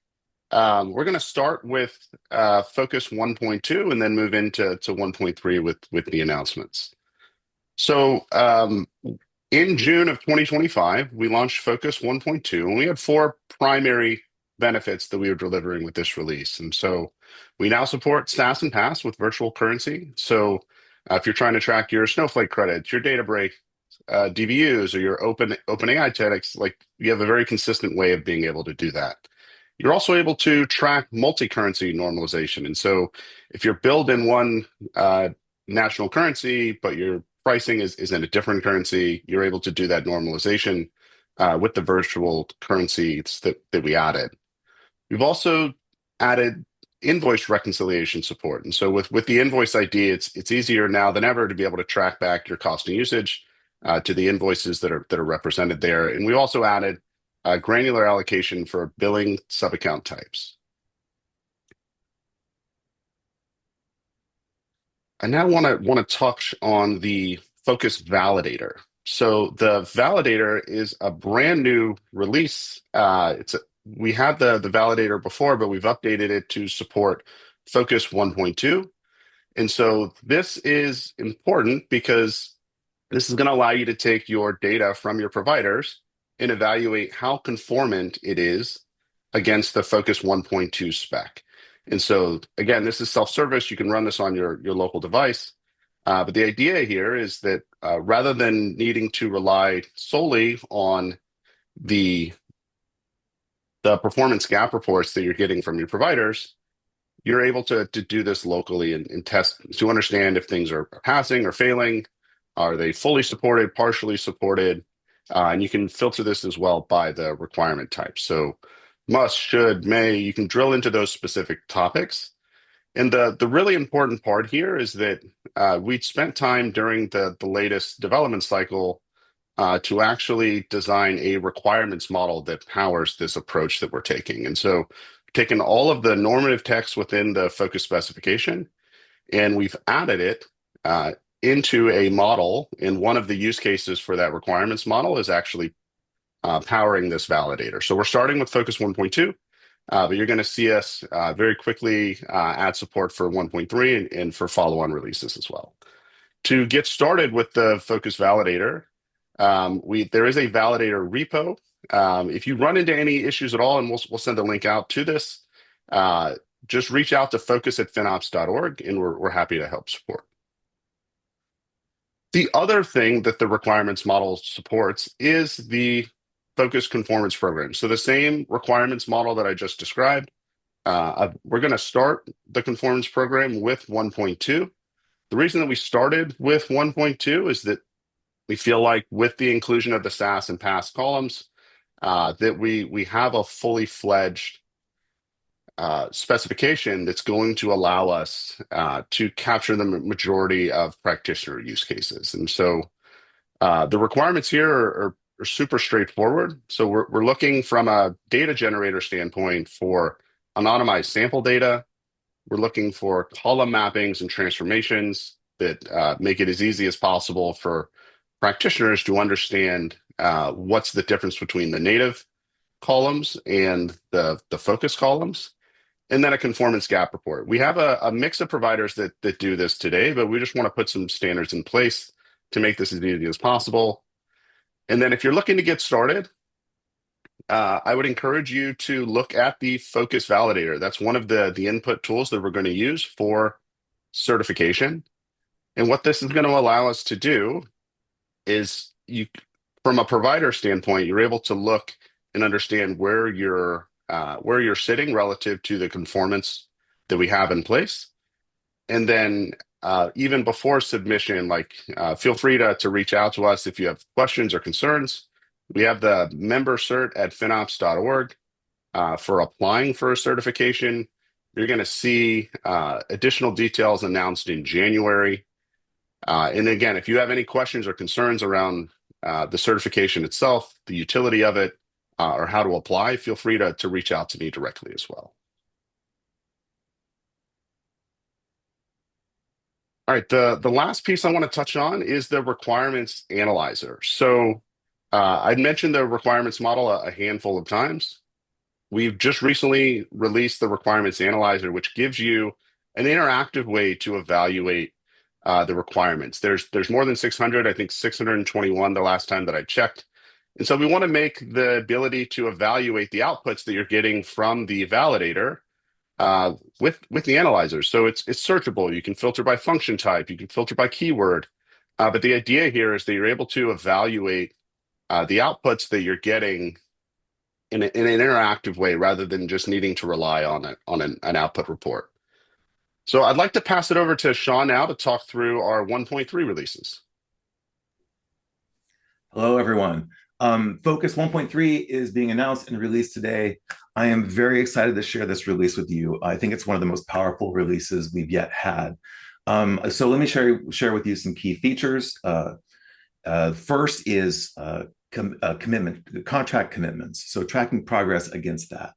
S8: We're going to start with Focus 1.2 and then move into 1.3 with the announcements. So in June of 2025, we launched Focus 1.2, and we had 4 primary benefits that we were delivering with this release. And so we now support SaaS and PaaS with virtual currency. So if you're trying to track your Snowflake credits, your Databricks, DBUs, or your OpenAI TEDx, like, you have a very consistent way of being able to do that. You're also able to track multi-currency normalization. And so if you're billed in one national currency, but your pricing is in a different currency, you're able to do that normalization with the virtual currencies that we added. We've also added invoice reconciliation support. And so with the invoice ID, it's easier now than ever to be able to track back your cost and usage to the invoices that are represented there. And we also added granular allocation for billing sub-account types. I now want to touch on the Focus Validator. So the Validator is a brand new release. We had the Validator before, but we've updated it to support Focus 1.2. And so this is important because this is going to allow you to take your data from your providers and evaluate how conformant it is against the Focus 1.2 spec. And so, again, this is self-service. You can run this on your local device. But the idea here is that rather than needing to rely solely on the performance gap reports that you're getting from your providers, you're able to do this locally and test to understand if things are passing or failing. Are they fully supported, partially supported? And you can filter this as well by the requirement type. So must, should, may, you can drill into those specific topics. And the really important part here is that we'd spent time during the latest development cycle to actually design a requirements model that powers this approach that we're taking. And so taken all of the normative text within the Focus specification, and we've added it into a model. And one of the use cases for that requirements model is actually powering this validator. So we're starting with Focus 1.2, but you're going to see us very quickly add support for 1.3 and for follow-on releases as well. To get started with the Focus validator, there is a validator repo. If you run into any issues at all, and we'll send a link out to this, just reach out to focus@finops.org, and we're happy to help support. The other thing that the requirements model supports is the focused conformance program. So the same requirements model that I just described, we're going to start the conformance program with 1.2. The reason that we started with 1.2 is that we feel like with the inclusion of the SAS and PASS columns, that we have a fully fledged specification that's going to allow us to capture the majority of practitioner use cases. And so the requirements here are super straightforward. So we're looking from a data generator standpoint for anonymized sample data. We're looking for column mappings and transformations that make it as easy as possible for practitioners to understand what's the difference between the native columns and the focus columns, and then a conformance gap report. We have a mix of providers that do this today, but we just want to put some standards in place to make this as easy as possible. And then if you're looking to get started, I would encourage you to look at the Focus Validator. That's one of the input tools that we're going to use for certification. And what this is going to allow us to do is, from a provider standpoint, you're able to look and understand where you're sitting relative to the conformance that we have in place. And then even before submission, feel free to reach out to us if you have questions or concerns. We have the member cert at FinOps.org for applying for a certification. You're going to see additional details announced in January. And again, if you have any questions or concerns around the certification itself, the utility of it, or how to apply, feel free to reach out to me directly as well. All right, the last piece I want to touch on is the requirements analyzer. So I mentioned the requirements model a handful of times. We've just recently released the requirements analyzer, which gives you an interactive way to evaluate the requirements. There's more than 600, I think 621 the last time that I checked. And so we want to make the ability to evaluate the outputs that you're getting from the validator with the analyzer. So it's searchable. You can filter by function type. You can filter by keyword. But the idea here is that you're able to evaluate the outputs that you're getting in an interactive way, rather than just needing to rely on an output report. So I'd like to pass it over to Sean now to talk through our 1.3 releases.
S9: Hello, everyone. Focus 1.3 is being announced and released today. I am very excited to share this release with you. I think it's one of the most powerful releases we've yet had. So let me share with you some key features. First is contract commitments. So tracking progress against that.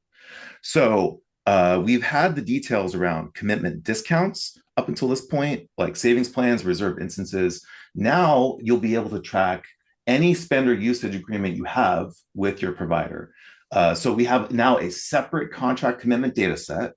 S9: So we've had the details around commitment discounts up until this point, like savings plans, reserve instances. Now you'll be able to track any spend or usage agreement you have with your provider. So we have now a separate contract commitment data set,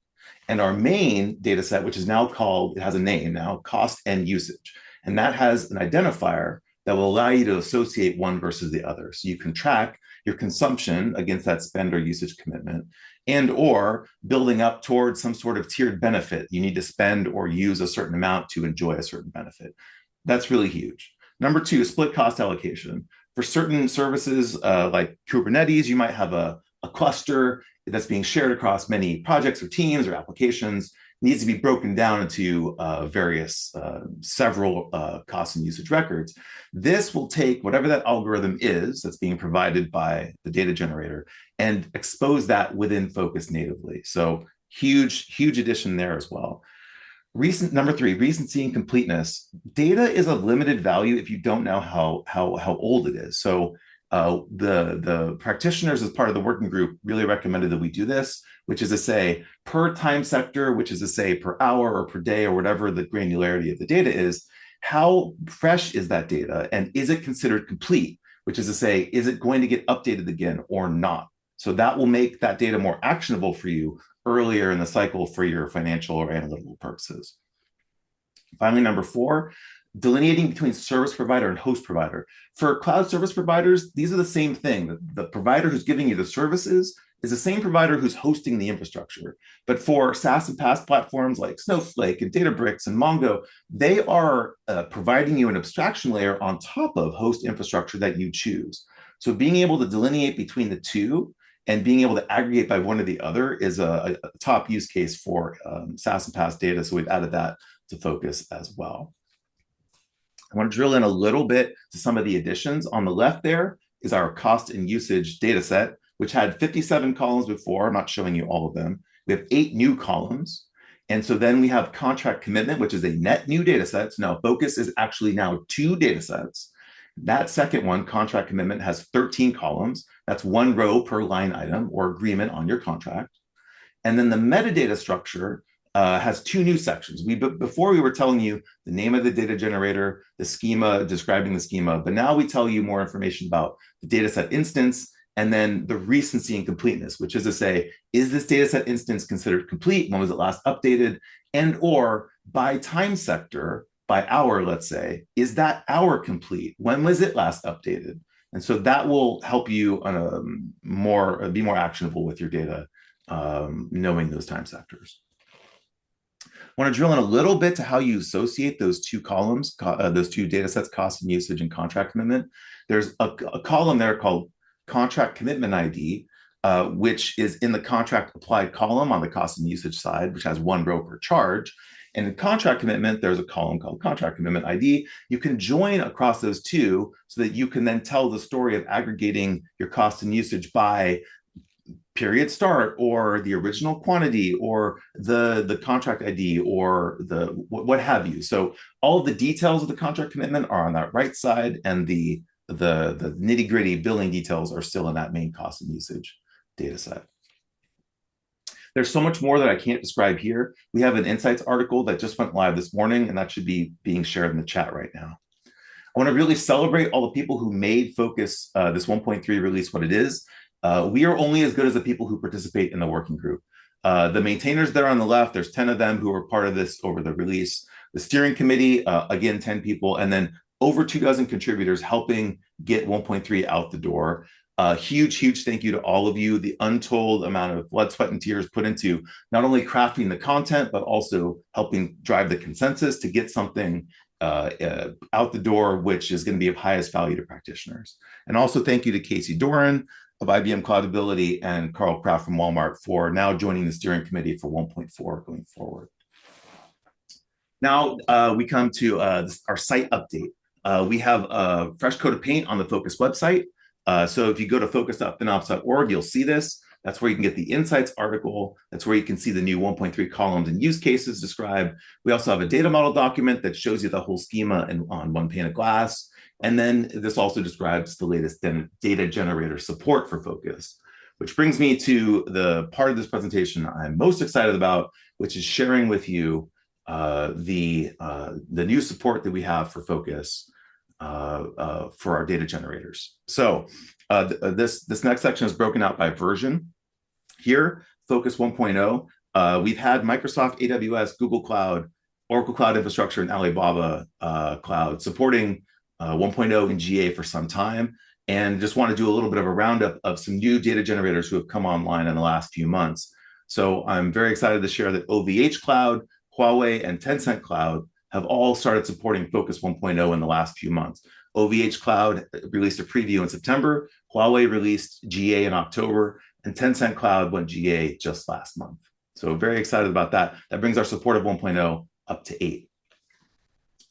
S9: and our main data set, which is now called, it has a name now, cost and usage. And that has an identifier that will allow you to associate one versus the other. So you can track your consumption against that spend or usage commitment, and or building up towards some sort of tiered benefit. You need to spend or use a certain amount to enjoy a certain benefit. That's really huge. Number two, split cost allocation. For certain services like Kubernetes, you might have a cluster that's being shared across many projects or teams or applications. It needs to be broken down into several cost and usage records. This will take whatever that algorithm is that's being provided by the data generator and expose that within Focus natively. So huge addition there as well. Number three, recency and completeness. Data is of limited value if you don't know how old it is. So the practitioners, as part of the working group, really recommended that we do this, which is to say per time sector, which is to say per hour or per day or whatever the granularity of the data is, how fresh is that data, and is it considered complete, which is to say, is it going to get updated again or not? So that will make that data more actionable for you earlier in the cycle for your financial or analytical purposes. Finally, number four, delineating between service provider and host provider. For cloud service providers, these are the same thing. The provider who's giving you the services is the same provider who's hosting the infrastructure. But for SaaS and PaaS platforms like Snowflake and Databricks and Mongo, they are providing you an abstraction layer on top of host infrastructure that you choose. So being able to delineate between the two and being able to aggregate by one or the other is a top use case for SaaS and PaaS data. So we've added that to Focus as well. I want to drill in a little bit to some of the additions. On the left there is our cost and usage data set, which had 57 columns before. I'm not showing you all of them. We have 8 new columns. And so then we have contract commitment, which is a net new data set. So now Focus is actually now 2 data sets. That second one, contract commitment, has 13 columns. That's 1 row per line item or agreement on your contract. And then the metadata structure has 2 new sections. Before we were telling you the name of the data generator, the schema, describing the schema, but now we tell you more information about the dataset instance and then the recency and completeness, which is to say, is this dataset instance considered complete? When was it last updated? And or by time sector, by hour, let's say, is that hour complete? When was it last updated? And so that will help you be more actionable with your data, knowing those time sectors. I want to drill in a little bit to how you associate those 2 columns, those 2 data sets, cost and usage and contract commitment. There's a column there called contract commitment ID, which is in the contract applied column on the cost and usage side, which has 1 row per charge. And in contract commitment, there's a column called contract commitment ID. You can join across those 2 so that you can then tell the story of aggregating your cost and usage by period start or the original quantity or the contract ID or the what have you. So all of the details of the contract commitment are on that right side, and the nitty-gritty billing details are still in that main cost and usage data set. There's so much more that I can't describe here. We have an Insights article that just went live this morning, and that should be being shared in the chat right now. I want to really celebrate all the people who made Focus, this 1.3 release, what it is. We are only as good as the people who participate in the working group. The maintainers there on the left, there's 10 of them who were part of this over the release. The steering committee, again, 10 people, and then over 24 contributors helping get 1.3 out the door. Huge thank you to all of you. The untold amount of blood, sweat, and tears put into not only crafting the content, but also helping drive the consensus to get something out the door, which is going to be of highest value to practitioners. And also thank you to Casey Doran of IBM Cloudability and Carl Kraft from Walmart for now joining the steering committee for 1.4 going forward. Now we come to our site update. We have a fresh coat of paint on the Focus website. So if you go to focus.finops.org, you'll see this. That's where you can get the Insights article. That's where you can see the new 1.3 columns and use cases described. We also have a data model document that shows you the whole schema on one pane of glass. And then this also describes the latest data generator support for Focus, which brings me to the part of this presentation I'm most excited about, which is sharing with you the new support that we have for Focus for our data generators. So this next section is broken out by version. Here, Focus 1.0, we've had Microsoft, AWS, Google Cloud, Oracle Cloud Infrastructure, and Alibaba Cloud supporting 1.0 in GA for some time, and just want to do a little bit of a roundup of some new data generators who have come online in the last few months. So I'm very excited to share that OVH Cloud, Huawei, and Tencent Cloud have all started supporting Focus 1.0 in the last few months. OVH Cloud released a preview in September, Huawei released GA in October, and Tencent Cloud went GA just last month. So very excited about that. That brings our support of 1.0 up to 8.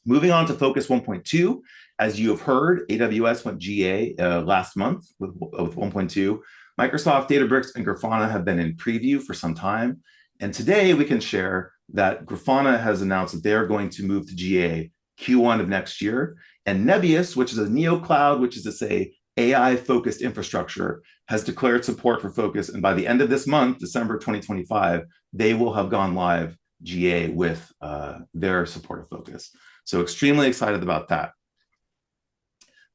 S9: Moving on to Focus 1.2, as you have heard, AWS went GA last month with 1.2. Microsoft, Databricks, and Grafana have been in preview for some time. And today we can share that Grafana has announced that they are going to move to GA Q1 of next year. And Nebius, which is a neo cloud, which is to say AI-focused infrastructure, has declared support for Focus. And by the end of this month, December 2025, they will have gone live GA with their support of Focus. So extremely excited about that.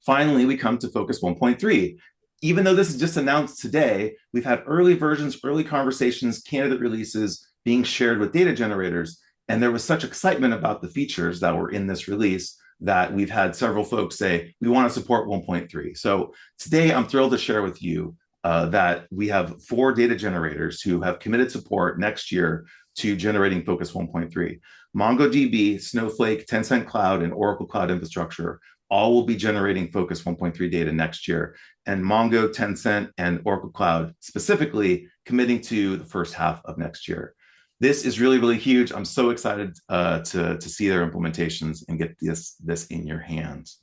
S9: Finally, we come to Focus 1.3. Even though this is just announced today, we've had early versions, early conversations, candidate releases being shared with data generators. And there was such excitement about the features that were in this release that we've had several folks say, we want to support 1.3. So today I'm thrilled to share with you that we have 4 data generators who have committed support next year to generating Focus 1.3. MongoDB, Snowflake, Tencent Cloud, and Oracle Cloud Infrastructure all will be generating Focus 1.3 data next year. And Mongo, Tencent, and Oracle Cloud specifically committing to the first half of next year. This is really, really huge. I'm so excited to see their implementations and get this in your hands.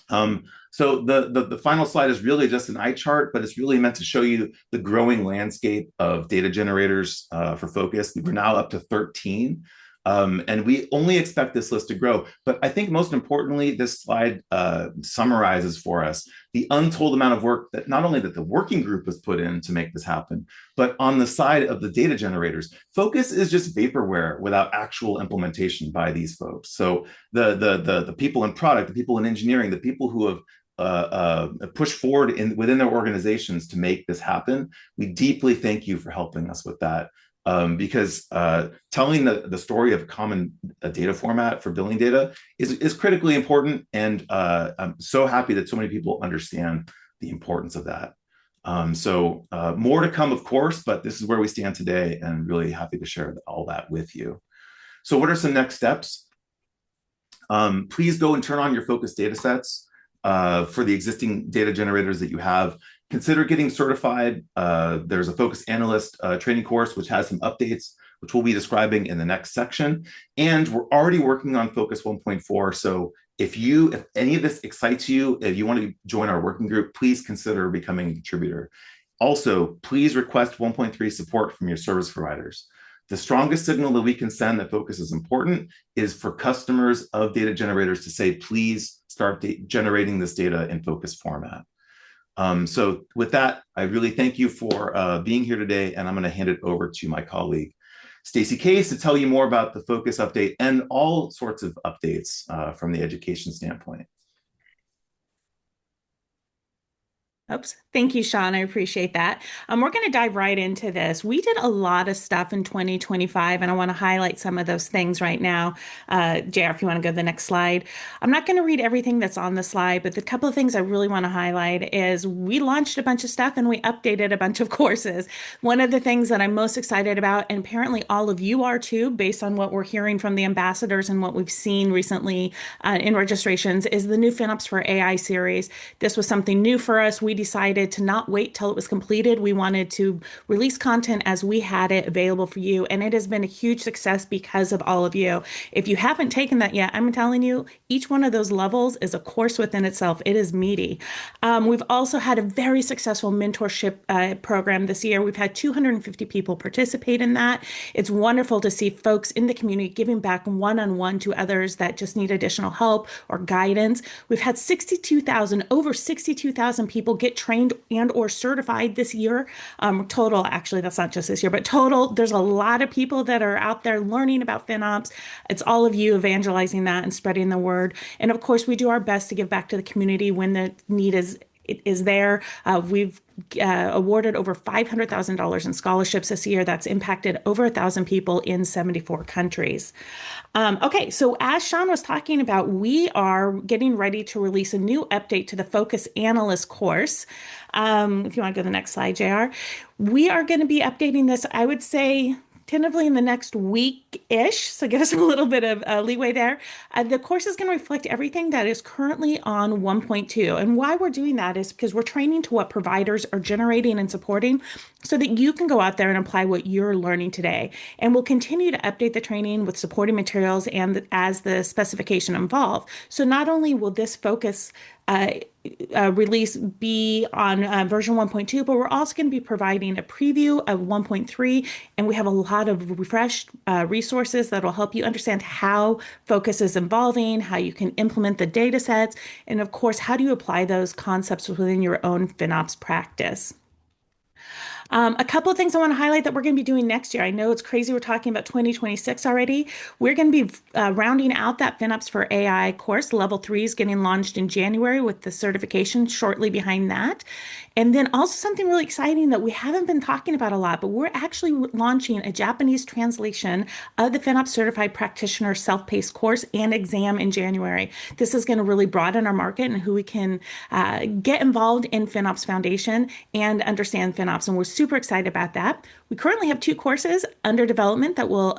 S9: So the final slide is really just an eye chart, but it's really meant to show you the growing landscape of data generators for Focus. We're now up to 13. And we only expect this list to grow. But I think most importantly, this slide summarizes for us the untold amount of work that not only that the working group has put in to make this happen, but on the side of the data generators, Focus is just vaporware without actual implementation by these folks. So the people in product, the people in engineering, the people who have pushed forward within their organizations to make this happen, we deeply thank you for helping us with that. Because telling the story of common data format for billing data is critically important. And I'm so happy that so many people understand the importance of that. So more to come, of course, but this is where we stand today and really happy to share all that with you. So what are some next steps? Please go and turn on your Focus data sets for the existing data generators that you have. Consider getting certified. There's a Focus Analyst training course, which has some updates, which we'll be describing in the next section. And we're already working on Focus 1.4. So if any of this excites you, if you want to join our working group, please consider becoming a contributor. Also, please request 1.3 support from your service providers. The strongest signal that we can send that Focus is important is for customers of data generators to say, please start generating this data in Focus format. So with that, I really thank you for being here today, and I'm going to hand it over to my colleague, Stacy Case, to tell you more about the Focus update and all sorts of updates from the education standpoint.
S2: Oops. Thank you, Sean. I appreciate that. We're going to dive right into this. We did a lot of stuff in 2025, and I want to highlight some of those things right now. JR, if you want to go to the next slide. I'm not going to read everything that's on the slide, but the couple of things I really want to highlight is we launched a bunch of stuff and we updated a bunch of courses. One of the things that I'm most excited about, and apparently all of you are too, based on what we're hearing from the ambassadors and what we've seen recently in registrations, is the new FinOps for AI series. This was something new for us. We decided to not wait till it was completed. We wanted to release content as we had it available for you, and it has been a huge success because of all of you. If you haven't taken that yet, I'm telling you, each one of those levels is a course within itself. It is meaty. We've also had a very successful mentorship program this year. We've had 250 people participate in that. It's wonderful to see folks in the community giving back one-on-one to others that just need additional help or guidance. We've had over 62,000 people get trained and or certified this year. Total, actually, that's not just this year, but total, there's a lot of people that are out there learning about FinOps. It's all of you evangelizing that and spreading the word. And of course, we do our best to give back to the community when the need is there. We've awarded over $500,000 in scholarships this year. That's impacted over 1,000 people in 74 countries. Okay, so as Sean was talking about, we are getting ready to release a new update to the Focus Analyst course. If you want to go to the next slide, JR. We are going to be updating this, I would say, tentatively in the next week-ish, so give us a little bit of leeway there. The course is going to reflect everything that is currently on 1.2. And why we're doing that is because we're training to what providers are generating and supporting so that you can go out there and apply what you're learning today. And we'll continue to update the training with supporting materials and as the specification evolve. So not only will this focus release be on version 1.2, but we're also going to be providing a preview of 1.3, and we have a lot of refreshed resources that will help you understand how Focus is evolving, how you can implement the data sets, and of course, how do you apply those concepts within your own FinOps practice. A couple of things I want to highlight that we're going to be doing next year. I know it's crazy we're talking about 2026 already. We're going to be rounding out that FinOps for AI course. Level 3 is getting launched in January with the certification shortly behind that. And then also something really exciting that we haven't been talking about a lot, but we're actually launching a Japanese translation of the FinOps Certified Practitioner self-paced course and exam in January. This is going to really broaden our market and who we can get involved in FinOps Foundation and understand FinOps. And we're super excited about that. We currently have 2 courses under development that we'll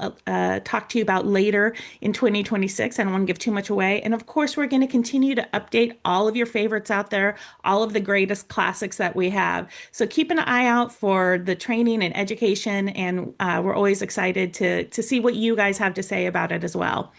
S2: talk to you about later in 2026. I don't want to give too much away. And of course, we're going to continue to update all of your favorites out there, all of the greatest classics that we have. So keep an eye out for the training and education. And we're always excited to see what you guys have to say about it as well.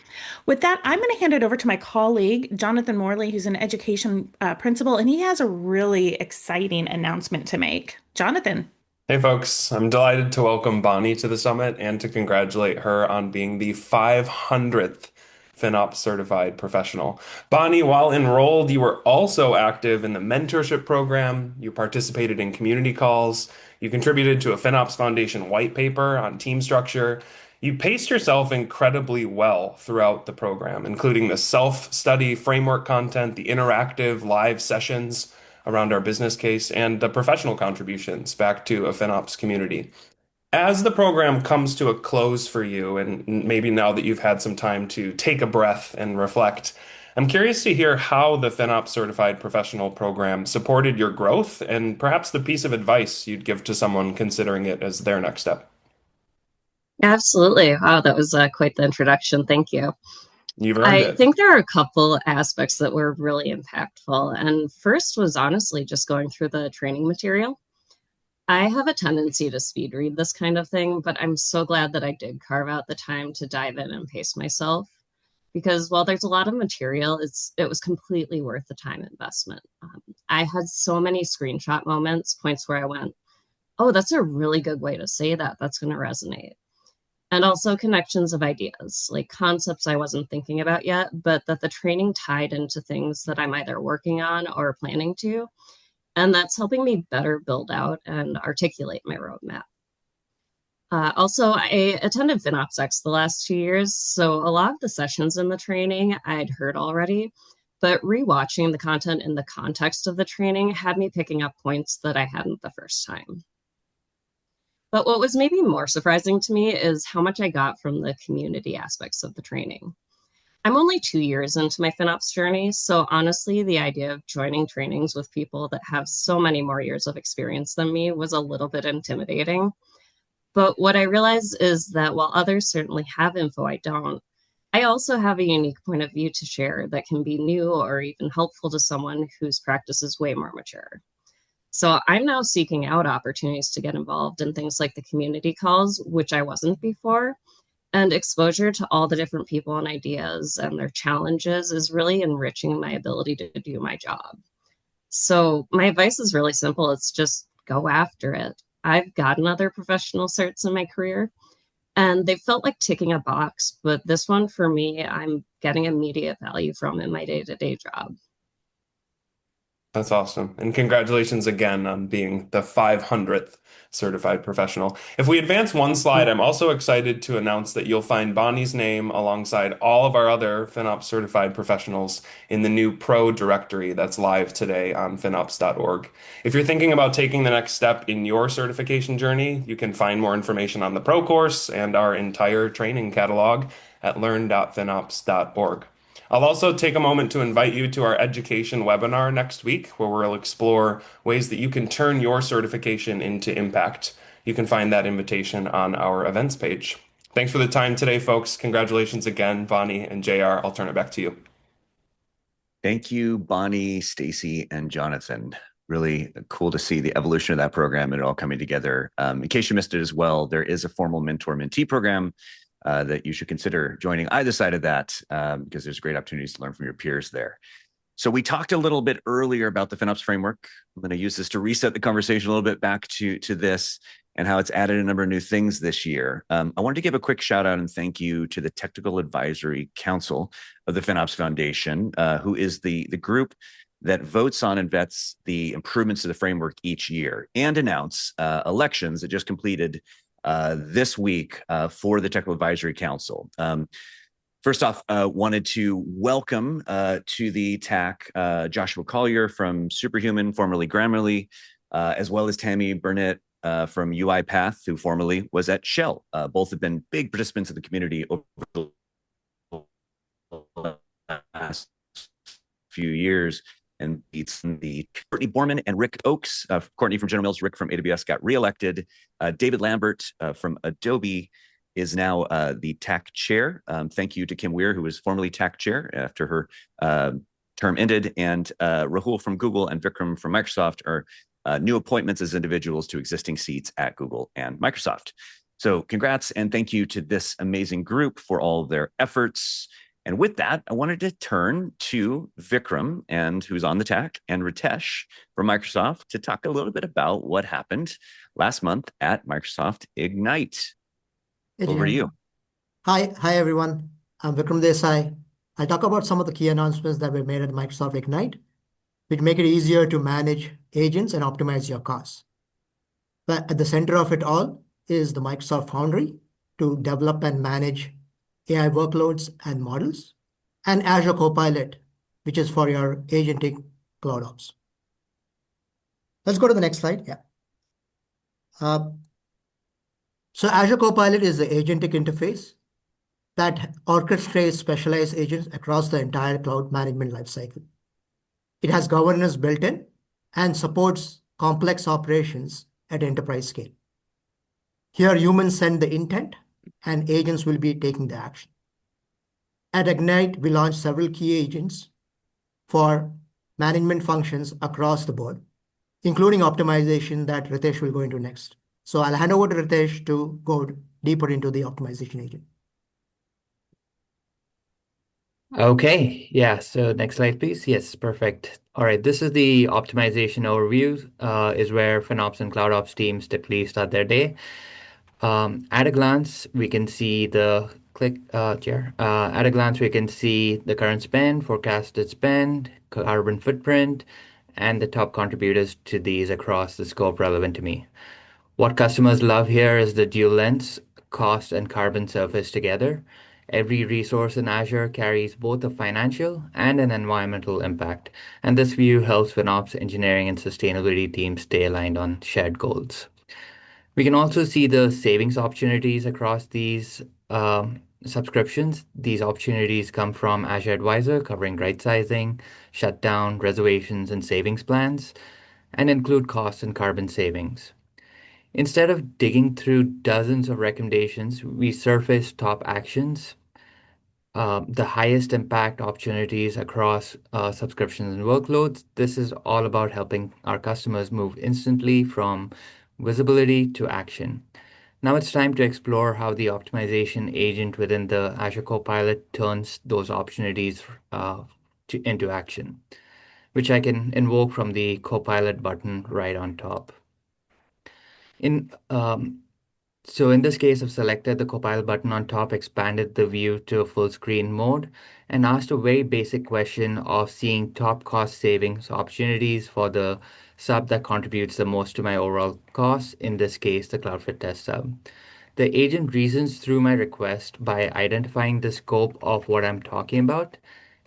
S2: With that, I'm going to hand it over to my colleague, Jonathan Morley, who's an education principal, and he has a really exciting announcement to make. Jonathan.
S10: Hey folks, I'm delighted to welcome Bonnie to the summit and to congratulate her on being the 500th FinOps certified professional. Bonnie, while enrolled, you were also active in the mentorship program. You participated in community calls. You contributed to a FinOps Foundation white paper on team structure. You paced yourself incredibly well throughout the program, including the self-study framework content, the interactive live sessions around our business case, and the professional contributions back to a FinOps community. As the program comes to a close for you, and maybe now that you've had some time to take a breath and reflect, I'm curious to hear how the FinOps Certified Professional program supported your growth and perhaps the piece of advice you'd give to someone considering it as their next step.
S11: Absolutely. Wow, that was quite the introduction. Thank you.
S10: You've earned it.
S11: I think there are a couple aspects that were really impactful. And first was honestly just going through the training material. I have a tendency to speed read this kind of thing, but I'm so glad that I did carve out the time to dive in and pace myself. Because while there's a lot of material, it was completely worth the time investment. I had so many screenshot moments, points where I went, oh, that's a really good way to say that. That's going to resonate. And also connections of ideas, like concepts I wasn't thinking about yet, but that the training tied into things that I'm either working on or planning to. And that's helping me better build out and articulate my roadmap. Also, I attended FinOps X the last 2 years, so a lot of the sessions in the training I'd heard already, but rewatching the content in the context of the training had me picking up points that I hadn't the first time. But what was maybe more surprising to me is how much I got from the community aspects of the training. I'm only 2 years into my FinOps journey, so honestly, the idea of joining trainings with people that have so many more years of experience than me was a little bit intimidating. But what I realized is that while others certainly have info I don't, I also have a unique point of view to share that can be new or even helpful to someone whose practice is way more mature. So I'm now seeking out opportunities to get involved in things like the community calls, which I wasn't before, and exposure to all the different people and ideas and their challenges is really enriching my ability to do my job. So my advice is really simple. It's just go after it. I've gotten other professional certs in my career, and they felt like ticking a box, but this one for me, I'm getting immediate value from in my day-to-day job.
S10: That's awesome. And congratulations again on being the 500th certified professional. If we advance one slide, I'm also excited to announce that you'll find Bonnie's name alongside all of our other FinOps certified professionals in the new Pro directory that's live today on FinOps.org. If you're thinking about taking the next step in your certification journey, you can find more information on the Pro course and our entire training catalog at learn.finops.org. I'll also take a moment to invite you to our education webinar next week, where we'll explore ways that you can turn your certification into impact. You can find that invitation on our events page. Thanks for the time today, folks. Congratulations again, Bonnie and JR. I'll turn it back to you.
S1: Thank you, Bonnie, Stacy, and Jonathan. Really cool to see the evolution of that program and it all coming together. In case you missed it as well, there is a formal mentor-mentee program that you should consider joining either side of that because there's great opportunities to learn from your peers there. So we talked a little bit earlier about the FinOps framework. I'm going to use this to reset the conversation a little bit back to this and how it's added a number of new things this year. I wanted to give a quick shout out and thank you to the Technical Advisory Council of the FinOps Foundation, who is the group that votes on and vets the improvements to the framework each year and announce elections that just completed this week for the Technical Advisory Council. First off, wanted to welcome to the TAC Joshua Collier from Superhuman, formerly Grammarly, as well as Tammy Burnett from UiPath, who formerly was at Shell. Both have been big participants of the community over the last few years. And it's the Courtney Borman and Rick Oakes. Courtney from General Mills, Rick from AWS got reelected. David Lambert from Adobe is now the TAC chair. Thank you to Kim Weir, who was formerly TAC chair after her term ended. And Rahul from Google and Vikram from Microsoft are new appointments as individuals to existing seats at Google and Microsoft. So congrats and thank you to this amazing group for all of their efforts. And with that, I wanted to turn to Vikram, and who's on the TAC, and Ritesh from Microsoft to talk a little bit about what happened last month at Microsoft Ignite. Over to you.
S12: Hi everyone. I'm Vikram Desai. I'll talk about some of the key announcements that were made at Microsoft Ignite, which make it easier to manage agents and optimize your costs. But at the center of it all is the Microsoft Foundry to develop and manage AI workloads and models, and Azure Copilot, which is for your Agentic cloud ops. Let's go to the next slide. Yeah. So Azure Copilot is the Agentic interface that orchestrates specialized agents across the entire cloud management lifecycle. It has governance built in and supports complex operations at enterprise scale. Here, humans send the intent, and agents will be taking the action. At Ignite, we launched several key agents for management functions across the board, including optimization that Ritesh will go into next. So I'll hand over to Ritesh to go deeper into the optimization agent.
S13: Okay, yeah, so next slide, please. Yes, perfect. All right, this is the optimization overview, is where FinOps and CloudOps teams typically start their day. At a glance, we can see the At a glance, we can see the current spend, forecasted spend, carbon footprint, and the top contributors to these across the scope relevant to me. What customers love here is the dual lens, cost and carbon surface together. Every resource in Azure carries both a financial and an environmental impact, and this view helps FinOps engineering and sustainability teams stay aligned on shared goals. We can also see the savings opportunities across these subscriptions. These opportunities come from Azure Advisor, covering right sizing, shutdown, reservations, and savings plans, and include cost and carbon savings. Instead of digging through dozens of recommendations, we surface top actions, the highest impact opportunities across subscriptions and workloads. This is all about helping our customers move instantly from visibility to action. Now it's time to explore how the optimization agent within the Azure Copilot turns those opportunities into action, which I can invoke from the Copilot button right on top. So in this case, I've selected the Copilot button on top, expanded the view to a full screen mode, and asked a very basic question of seeing top cost savings opportunities for the sub that contributes the most to my overall costs, in this case, the CloudFit test sub. The agent reasons through my request by identifying the scope of what I'm talking about.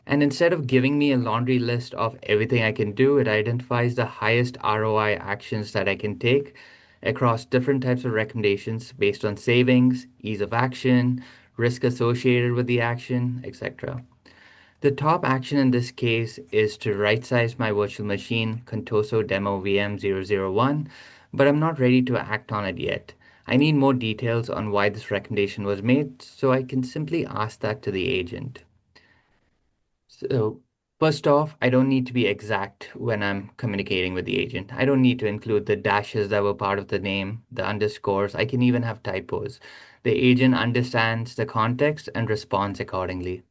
S13: And instead of giving me a laundry list of everything I can do, it identifies the highest ROI actions that I can take across different types of recommendations based on savings, ease of action, risk associated with the action, etc. The top action in this case is to right-size my virtual machine, Contoso Demo VM 001, but I'm not ready to act on it yet. I need more details on why this recommendation was made, so I can simply ask that to the agent. So first off, I don't need to be exact when I'm communicating with the agent. I don't need to include the dashes that were part of the name, the underscores. I can even have typos. The agent understands the context and responds accordingly.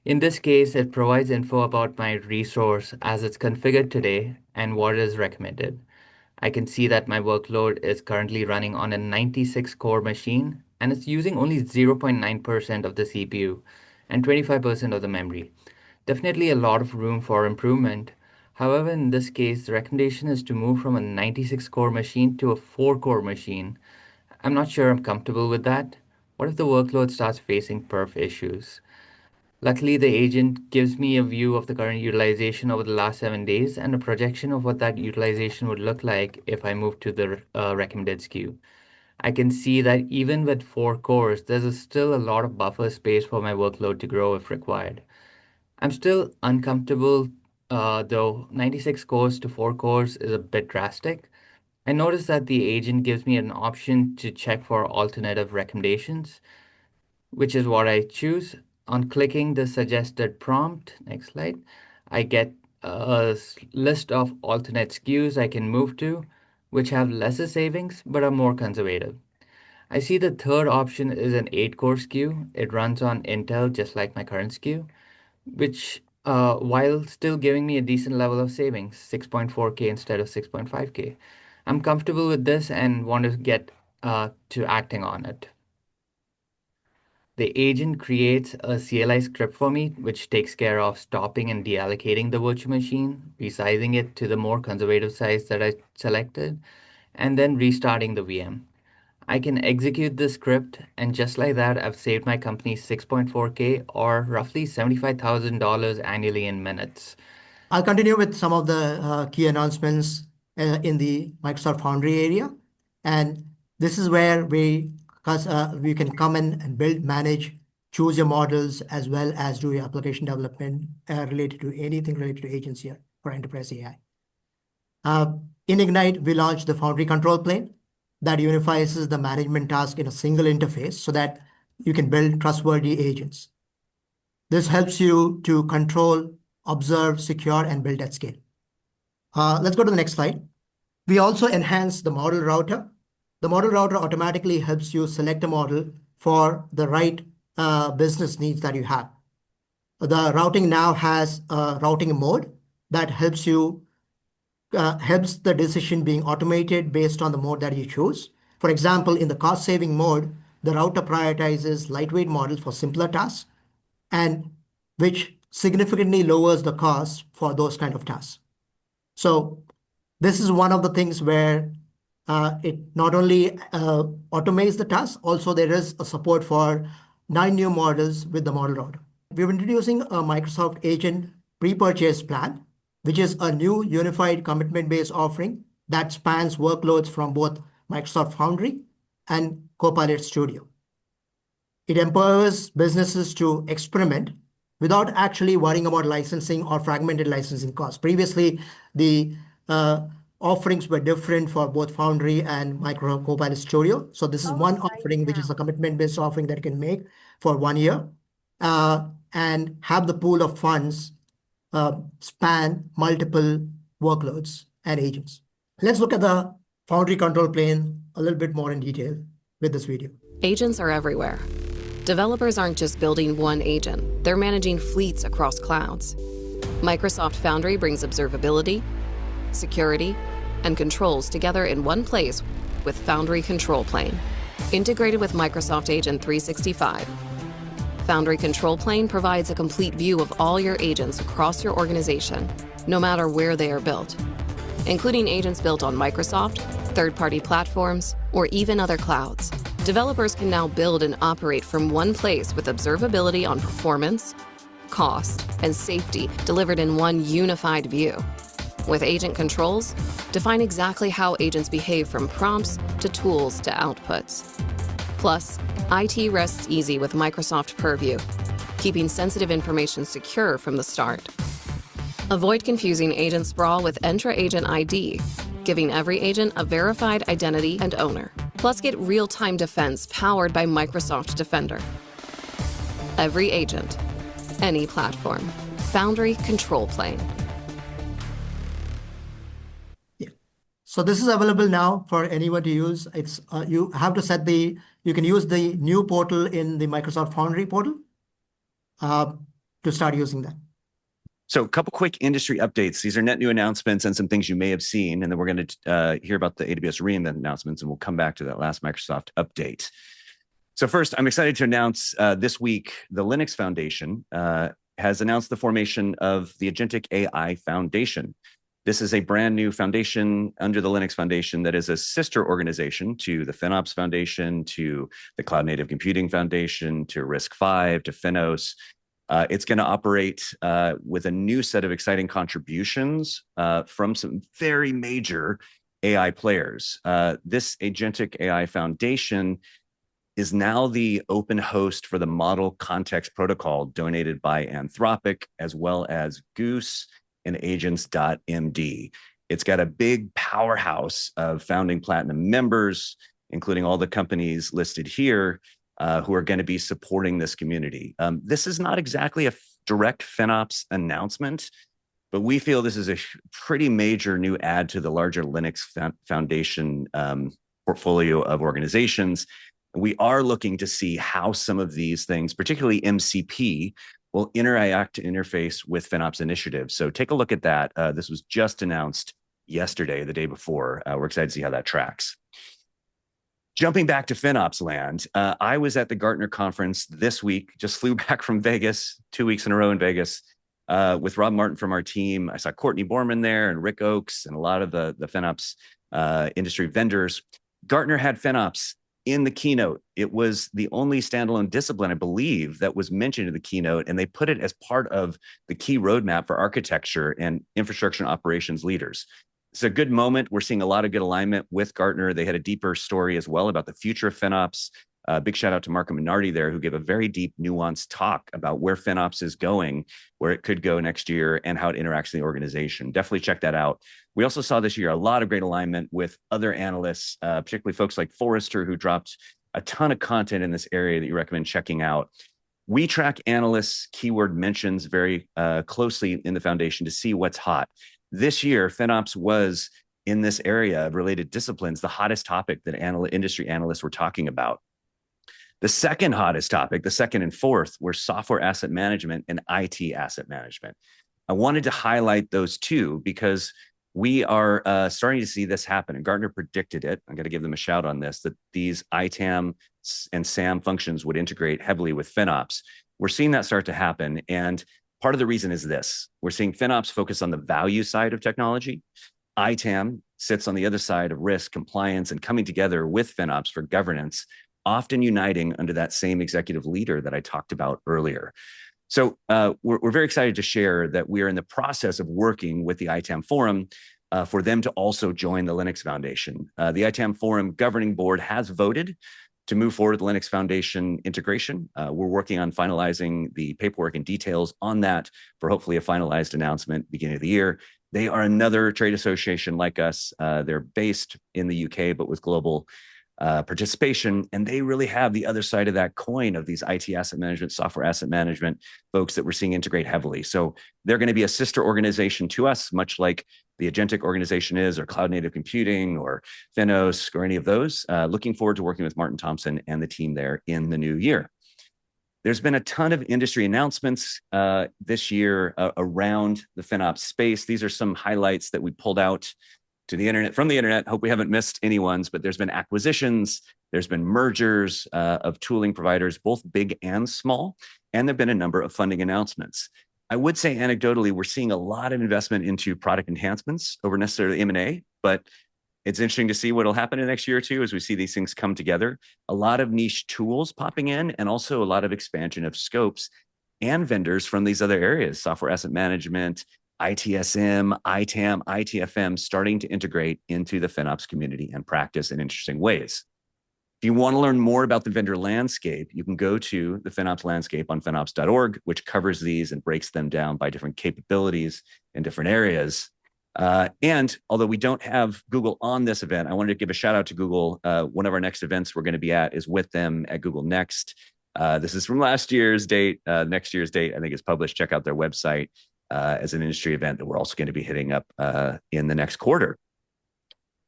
S13: In this case, it provides info about my resource as it's configured today and what is recommended. I can see that my workload is currently running on a 96 core machine and it's using only 0.9% of the CPU and 25% of the memory. Definitely a lot of room for improvement. However, in this case, the recommendation is to move from a 96 core machine to a 4 core machine. I'm not sure I'm comfortable with that. What if the workload starts facing perf issues? Luckily, the agent gives me a view of the current utilization over the last 7 days and a projection of what that utilization would look like if I move to the recommended SKU. I can see that even with 4 cores, still a lot of buffer space for my workload to grow if required. I'm still uncomfortable, though 96 cores to 4 cores is a bit drastic. I noticed that the agent gives me an option to check for alternative recommendations, which is what I choose. On clicking the suggested prompt, next slide, I get a list of alternate SKUs I can move to, which have lesser savings but are more conservative. I see the third option is an 8-core SKU. It runs on Intel just like my current SKU, which while still giving me a decent level of savings, 6.4K instead of 6.5K. I'm comfortable with this and want to get to acting on it. The agent creates a CLI script for me, which takes care of stopping and deallocating the virtual machine, resizing it to the more conservative size that I selected, and then restarting the VM. I can execute the script, and just like that, I've saved my company 6.4K or roughly $75,000 annually in minutes.
S12: I'll continue with some of the key announcements in the Microsoft Foundry area. And this is where we can come in and build, manage, choose your models, as well as do your application development related to anything related to agents here for enterprise AI. In Ignite, we launched the Foundry control plane that unifies the management task in a single interface so that you can build trustworthy agents. This helps you to control, observe, secure, and build at scale. Let's go to the next slide. We also enhance the model router. The model router automatically helps you select a model for the right business needs that you have. The routing now has a routing mode that helps the decision being automated based on the mode that you choose. For example, in the cost-saving mode, the router prioritizes lightweight models for simpler tasks, and which significantly lowers the cost for those kind of tasks. So this is one of the things where it not only automates the task, also there is a support for 9 new models with the model router. We're introducing a Microsoft Agent pre-purchase plan, which is a new unified commitment-based offering that spans workloads from both Microsoft Foundry and Copilot Studio. It empowers businesses to experiment without actually worrying about licensing or fragmented licensing costs. Previously, the offerings were different for both Foundry and Microsoft Copilot Studio. So this is one offering, which is a commitment-based offering that you can make for 1 year and have the pool of funds span multiple workloads and agents. Let's look at the Foundry control plane a little bit more in detail with this video.
S14: Agents are everywhere. Developers aren't just building one agent, they're managing fleets across clouds. Microsoft Foundry brings observability, security, and controls together in one place with Foundry Control Plane. Integrated with Microsoft Agent 365, Foundry Control Plane provides a complete view of all your agents across your organization, no matter where they are built, including agents built on Microsoft, third-party platforms, or even other clouds. Developers can now build and operate from one place with observability on performance, cost, and safety delivered in one unified view. With agent controls, define exactly how agents behave from prompts to tools to outputs. Plus, IT rests easy with Microsoft Purview, keeping sensitive information secure from the start. Avoid confusing agent sprawl with Entra Agent ID, giving every agent a verified identity and owner. Plus, get real-time defense powered by Microsoft Defender. Every agent, any platform. Foundry Control Plane.
S12: So this is available now for anyone to use. It's you have to set you can use the new portal in the Microsoft Foundry portal to start using that.
S1: So a couple quick industry updates. These are net new announcements and some things you may have seen. And then we're going to hear about the AWS re:Invent announcements, and we'll come back to that last Microsoft update. So first, I'm excited to announce this week, the Linux Foundation has announced the formation of the Agentic AI Foundation. This is a brand new foundation under the Linux Foundation that is a sister organization to the FinOps Foundation, to the Cloud Native Computing Foundation, to RISC-V, to FinOS. It's going to operate with a new set of exciting contributions from some very major AI players. This Agentic AI Foundation is now the open host for the Model Context Protocol donated by Anthropic, as well as Goose and AGENTS.md. It's got a big powerhouse of founding platinum members, including all the companies listed here, who are going to be supporting this community. This is not exactly a direct FinOps announcement, but we feel this is a pretty major new add to the larger Linux Foundation portfolio of organizations. We are looking to see how some of these things, particularly MCP, will interface with FinOps initiatives. So take a look at that. This was just announced yesterday, the day before. We're excited to see how that tracks. Jumping back to FinOps land, I was at the Gartner conference this week, just flew back from Vegas, 2 weeks in a row in Vegas, with Rob Martin from our team. I saw Courtney Borman there and Rick Oakes and a lot of the FinOps industry vendors. Gartner had FinOps in the keynote. It was the only standalone discipline, I believe, that was mentioned in the keynote, and they put it as part of the key roadmap for architecture and infrastructure and operations leaders. It's a good moment. We're seeing a lot of good alignment with Gartner. They had a deeper story as well about the future of FinOps. Big shout out to Marco Minardi there, who gave a very deep, nuanced talk about where FinOps is going, where it could go next year, and how it interacts in the organization. Definitely check that out. We also saw this year a lot of great alignment with other analysts, particularly folks like Forrester, who dropped a ton of content in this area that you recommend checking out. We track analysts' keyword mentions very closely in the foundation to see what's hot. This year, FinOps was, in this area of related disciplines, the hottest topic that industry analysts were talking about. The second hottest topic, the second and fourth, were software asset management and IT asset management. I wanted to highlight those two because we are starting to see this happen, and Gartner predicted it. I'm going to give them a shout on this, that these ITAM and SAM functions would integrate heavily with FinOps. We're seeing that start to happen, and part of the reason is this. We're seeing FinOps focus on the value side of technology. ITAM sits on the other side of risk, compliance, and coming together with FinOps for governance, often uniting under that same executive leader that I talked about earlier. So we're very excited to share that we are in the process of working with the ITAM Forum for them to also join the Linux Foundation. The ITAM Forum governing board has voted to move forward with the Linux Foundation integration. We're working on finalizing the paperwork and details on that for hopefully a finalized announcement beginning of the year. They are another trade association like us. They're based in the UK, but with global participation, and they really have the other side of that coin of these IT asset management, software asset management folks that we're seeing integrate heavily. So they're going to be a sister organization to us, much like the Agentic organization is, or Cloud Native Computing, or Finos, or any of those. Looking forward to working with Martin Thompson and the team there in the new year. There's been a ton of industry announcements this year around the FinOps space. These are some highlights that we pulled out to the internet, from the internet. Hope we haven't missed any ones, but there's been acquisitions, there's been mergers of tooling providers, both big and small, and there've been a number of funding announcements. I would say anecdotally, we're seeing a lot of investment into product enhancements over necessarily M&A, but it's interesting to see what will happen in the next year or two as we see these things come together. A lot of niche tools popping in, and also a lot of expansion of scopes and vendors from these other areas, software asset management, ITSM, ITAM, ITFM, starting to integrate into the FinOps community and practice in interesting ways. If you want to learn more about the vendor landscape, you can go to the FinOps landscape on FinOps.org, which covers these and breaks them down by different capabilities in different areas. And although we don't have Google on this event, I wanted to give a shout out to Google. One of our next events we're going to be at is with them at Google Next. This is from last year's date. Next year's date, I think, is published. Check out their website. As an industry event that we're also going to be hitting up in the next quarter.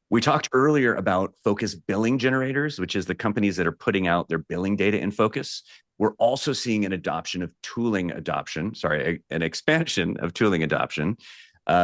S1: We talked earlier about focus billing generators, which is the companies that are putting out their billing data in focus. We're also seeing an adoption of tooling adoption, an expansion of tooling adoption,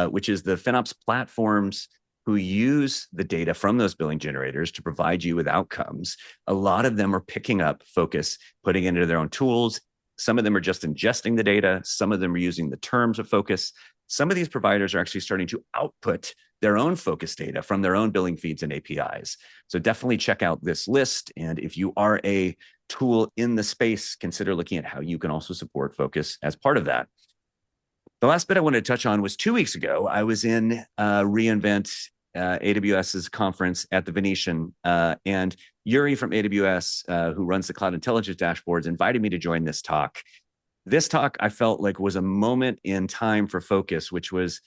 S1: which is the FinOps platforms who use the data from those billing generators to provide you with outcomes. A lot of them are picking up focus, putting it into their own tools. Some of them are just ingesting the data. Some of them are using the terms of focus. Some of these providers are actually starting to output their own focus data from their own billing feeds and APIs. So definitely check out this list. And if you are a tool in the space, consider looking at how you can also support Focus as part of that. The last bit I wanted to touch on was 2 weeks ago. I was in reInvent AWS's conference at the Venetian, and Yuri from AWS, who runs the Cloud Intelligence Dashboards, invited me to join this talk. This talk I felt like was a moment in time for Focus, which was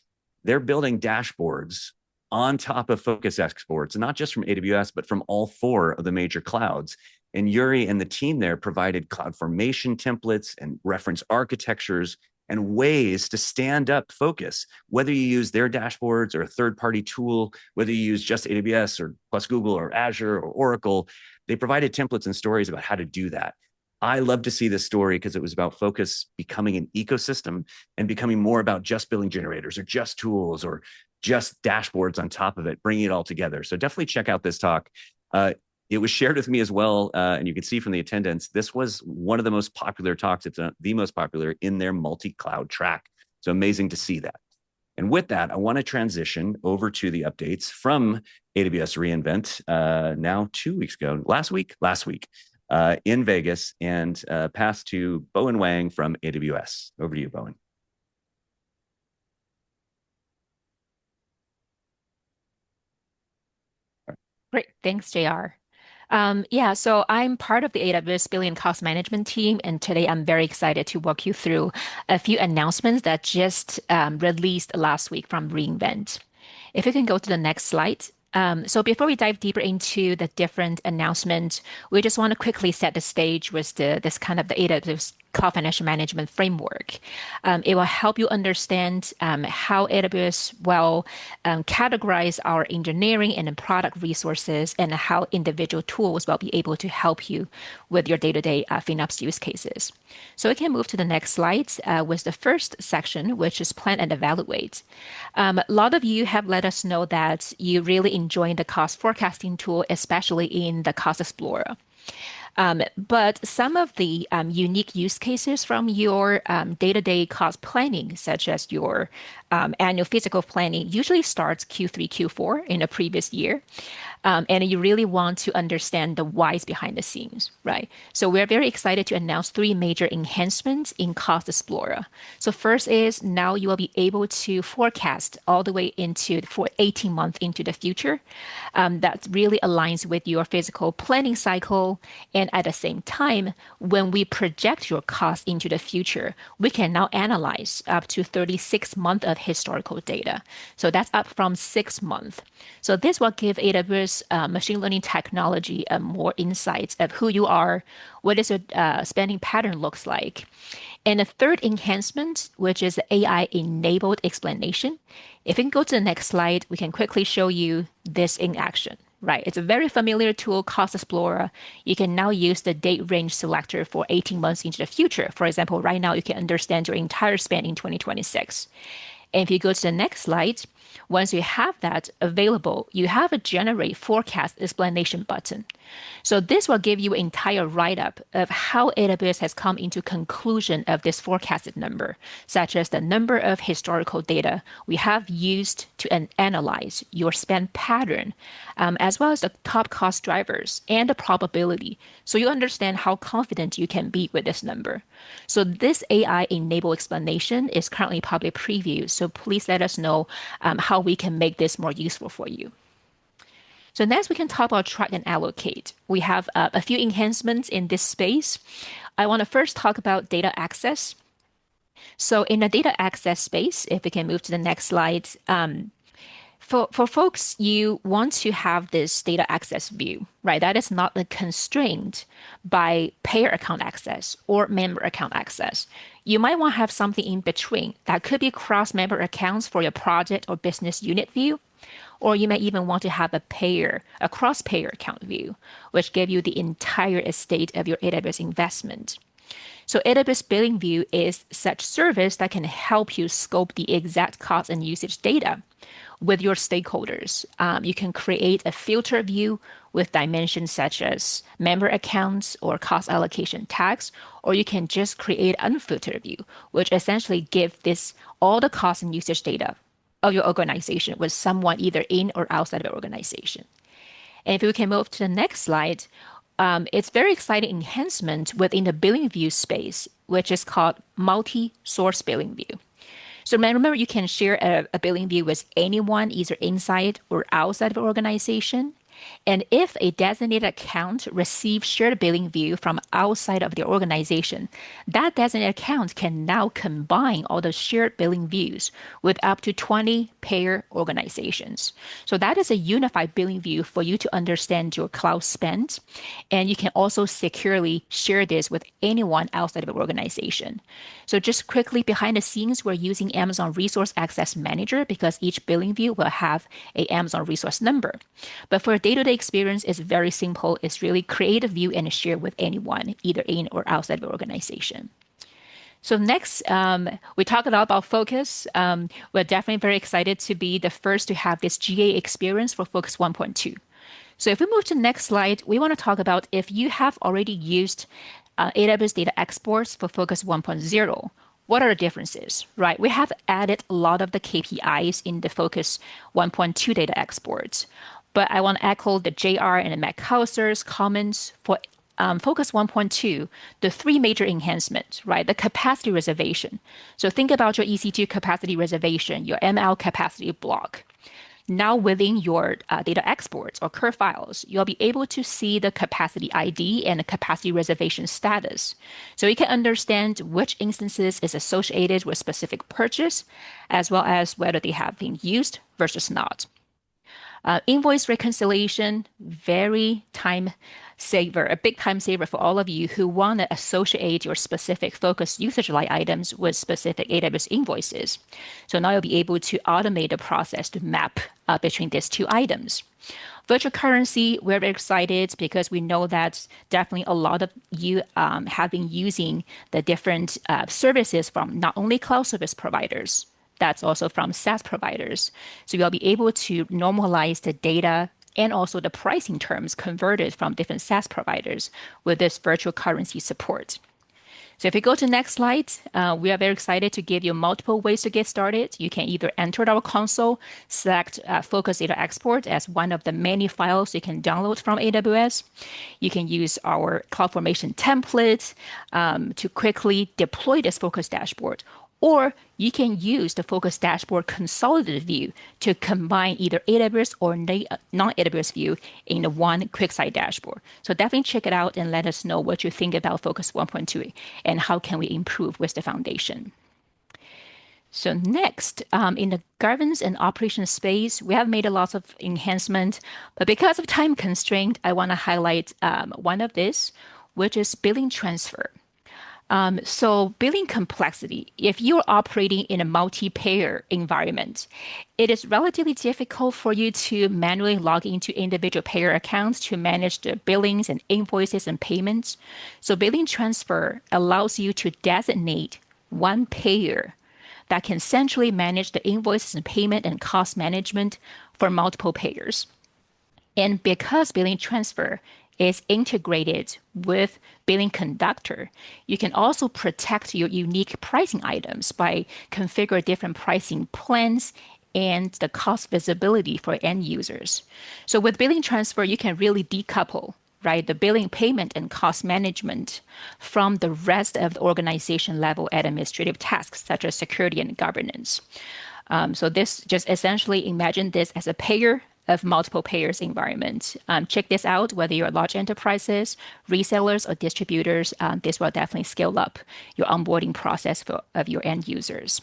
S1: they're building dashboards on top of Focus exports, not just from AWS, but from all 4 of the major clouds. And Yuri and the team there provided CloudFormation templates and reference architectures and ways to stand up Focus, whether you use their dashboards or a third-party tool, whether you use just AWS or plus Google or Azure or Oracle, they provided templates and stories about how to do that. I love to see this story because it was about Focus becoming an ecosystem and becoming more about just billing generators or just tools or just dashboards on top of it, bringing it all together. So definitely check out this talk. It was shared with me as well, and you can see from the attendance, this was one of the most popular talks, if not the most popular, in their multi-cloud track. So amazing to see that. And with that, I want to transition over to the updates from AWS reInvent now 2 weeks ago, last week, in Vegas, and pass to Bowen Wang from AWS. Over to you, Bowen.
S15: Great, thanks, JR. So I'm part of the AWS Billing Cost Management team, and today I'm very excited to walk you through a few announcements that just released last week from reInvent. If you can go to the next slide. So before we dive deeper into the different announcements, we just want to quickly set the stage with this kind of the AWS Cloud Financial Management framework. It will help you understand how AWS will categorize our engineering and product resources and how individual tools will be able to help you with your day-to-day FinOps use cases. So we can move to the next slide with the first section, which is plan and evaluate. A lot of you have let us know that you really enjoy the cost forecasting tool, especially in the Cost Explorer. But some of the unique use cases from your day-to-day cost planning, such as your annual physical planning, usually starts Q3, Q4 in a previous year. And you really want to understand the whys behind the scenes, right? So we're very excited to announce 3 major enhancements in Cost Explorer. So first is now you will be able to forecast all the way for 18 months into the future. That really aligns with your physical planning cycle. And at the same time, when we project your cost into the future, we can now analyze up to 36 months of historical data. So that's up from 6 months. So this will give AWS machine learning technology more insights of who you are, what is your spending pattern looks like. And the third enhancement, which is AI-enabled explanation. If we can go to the next slide, we can quickly show you this in action. Right, it's a very familiar tool, Cost Explorer. You can now use the date range selector for 18 months into the future. For example, right now you can understand your entire spend in 2026. And if you go to the next slide, once you have that available, you have a generate forecast explanation button. So this will give you an entire write-up of how AWS has come into conclusion of this forecasted number, such as the number of historical data we have used to analyze your spend pattern, as well as the top cost drivers and the probability. So you understand how confident you can be with this number. So this AI-enabled explanation is currently public preview. So please let us know how we can make this more useful for you. So next we can talk about track and allocate. We have a few enhancements in this space. I want to first talk about data access. So in the data access space, if we can move to the next slide, for folks, you want to have this data access view, right? That is not constrained by payer account access or member account access. You might want to have something in between that could be cross-member accounts for your project or business unit view, or you may even want to have a cross-payer account view, which gives you the entire estate of your AWS investment. So AWS Billing View is such service that can help you scope the exact cost and usage data with your stakeholders. You can create a filter view with dimensions such as member accounts or cost allocation tags, or you can just create unfiltered view, which essentially gives this all the cost and usage data of your organization with someone either in or outside of your organization. And if we can move to the next slide, it's very exciting enhancement within the billing view space, which is called multi-source billing view. So remember, you can share a billing view with anyone, either inside or outside of an organization. And if a designated account receives shared billing view from outside of the organization, that designated account can now combine all the shared billing views with up to 20 payer organizations. So that is a unified billing view for you to understand your cloud spend. And you can also securely share this with anyone outside of an organization. So just quickly behind the scenes, we're using Amazon Resource Access Manager because each billing view will have a Amazon resource number. But for a day-to-day experience, it's very simple. It's really create a view and share with anyone, either in or outside of the organization. So next, we talked a lot about Focus. We're definitely very excited to be the first to have this GA experience for Focus 1.2. So if we move to the next slide, we want to talk about if you have already used AWS data exports for Focus 1.0, what are the differences, right? We have added a lot of the KPIs in the Focus 1.2 data exports. But I want to echo the JR and Matt Hauser's comments for Focus 1.2, the three major enhancements, right? The capacity reservation. So think about your EC2 capacity reservation, your ML capacity block. Now within your data exports or curve files, you'll be able to see the capacity ID and the capacity reservation status. So you can understand which instances is associated with specific purchase, as well as whether they have been used versus not. Invoice reconciliation, very time saver, a big time saver for all of you who want to associate your specific focus usage line items with specific AWS invoices. So now you'll be able to automate the process to map between these two items. Virtual currency, we're very excited because we know that definitely a lot of you have been using the different services from not only cloud service providers, that's also from SaaS providers. So you'll be able to normalize the data and also the pricing terms converted from different SaaS providers with this virtual currency support. So if you go to the next slide, we are very excited to give you multiple ways to get started. You can either enter our console, select Focus Data Export as one of the many files you can download from AWS. You can use our CloudFormation template to quickly deploy this Focus dashboard. Or you can use the Focus Dashboard consolidated view to combine either AWS or non-AWS view in one QuickSight dashboard. So definitely check it out and let us know what you think about Focus 1.2 and how can we improve with the foundation. So next, in the governance and operations space, we have made a lot of enhancement, but because of time constraint, I want to highlight one of this, which is billing transfer. So billing complexity, if you're operating in a multi-payer environment, it is relatively difficult for you to manually log into individual payer accounts to manage the billings and invoices and payments. So billing transfer allows you to designate one payer that can centrally manage the invoices and payment and cost management for multiple payers. And because billing transfer is integrated with Billing Conductor, you can also protect your unique pricing items by configuring different pricing plans and the cost visibility for end users. So with Billing Transfer, you can really decouple, right, the billing, payment, and cost management from the rest of the organization level administrative tasks, such as security and governance. So this just essentially imagine this as a payer of multiple payers environment. Check this out, whether you're large enterprises, resellers, or distributors, this will definitely scale up your onboarding process of your end users.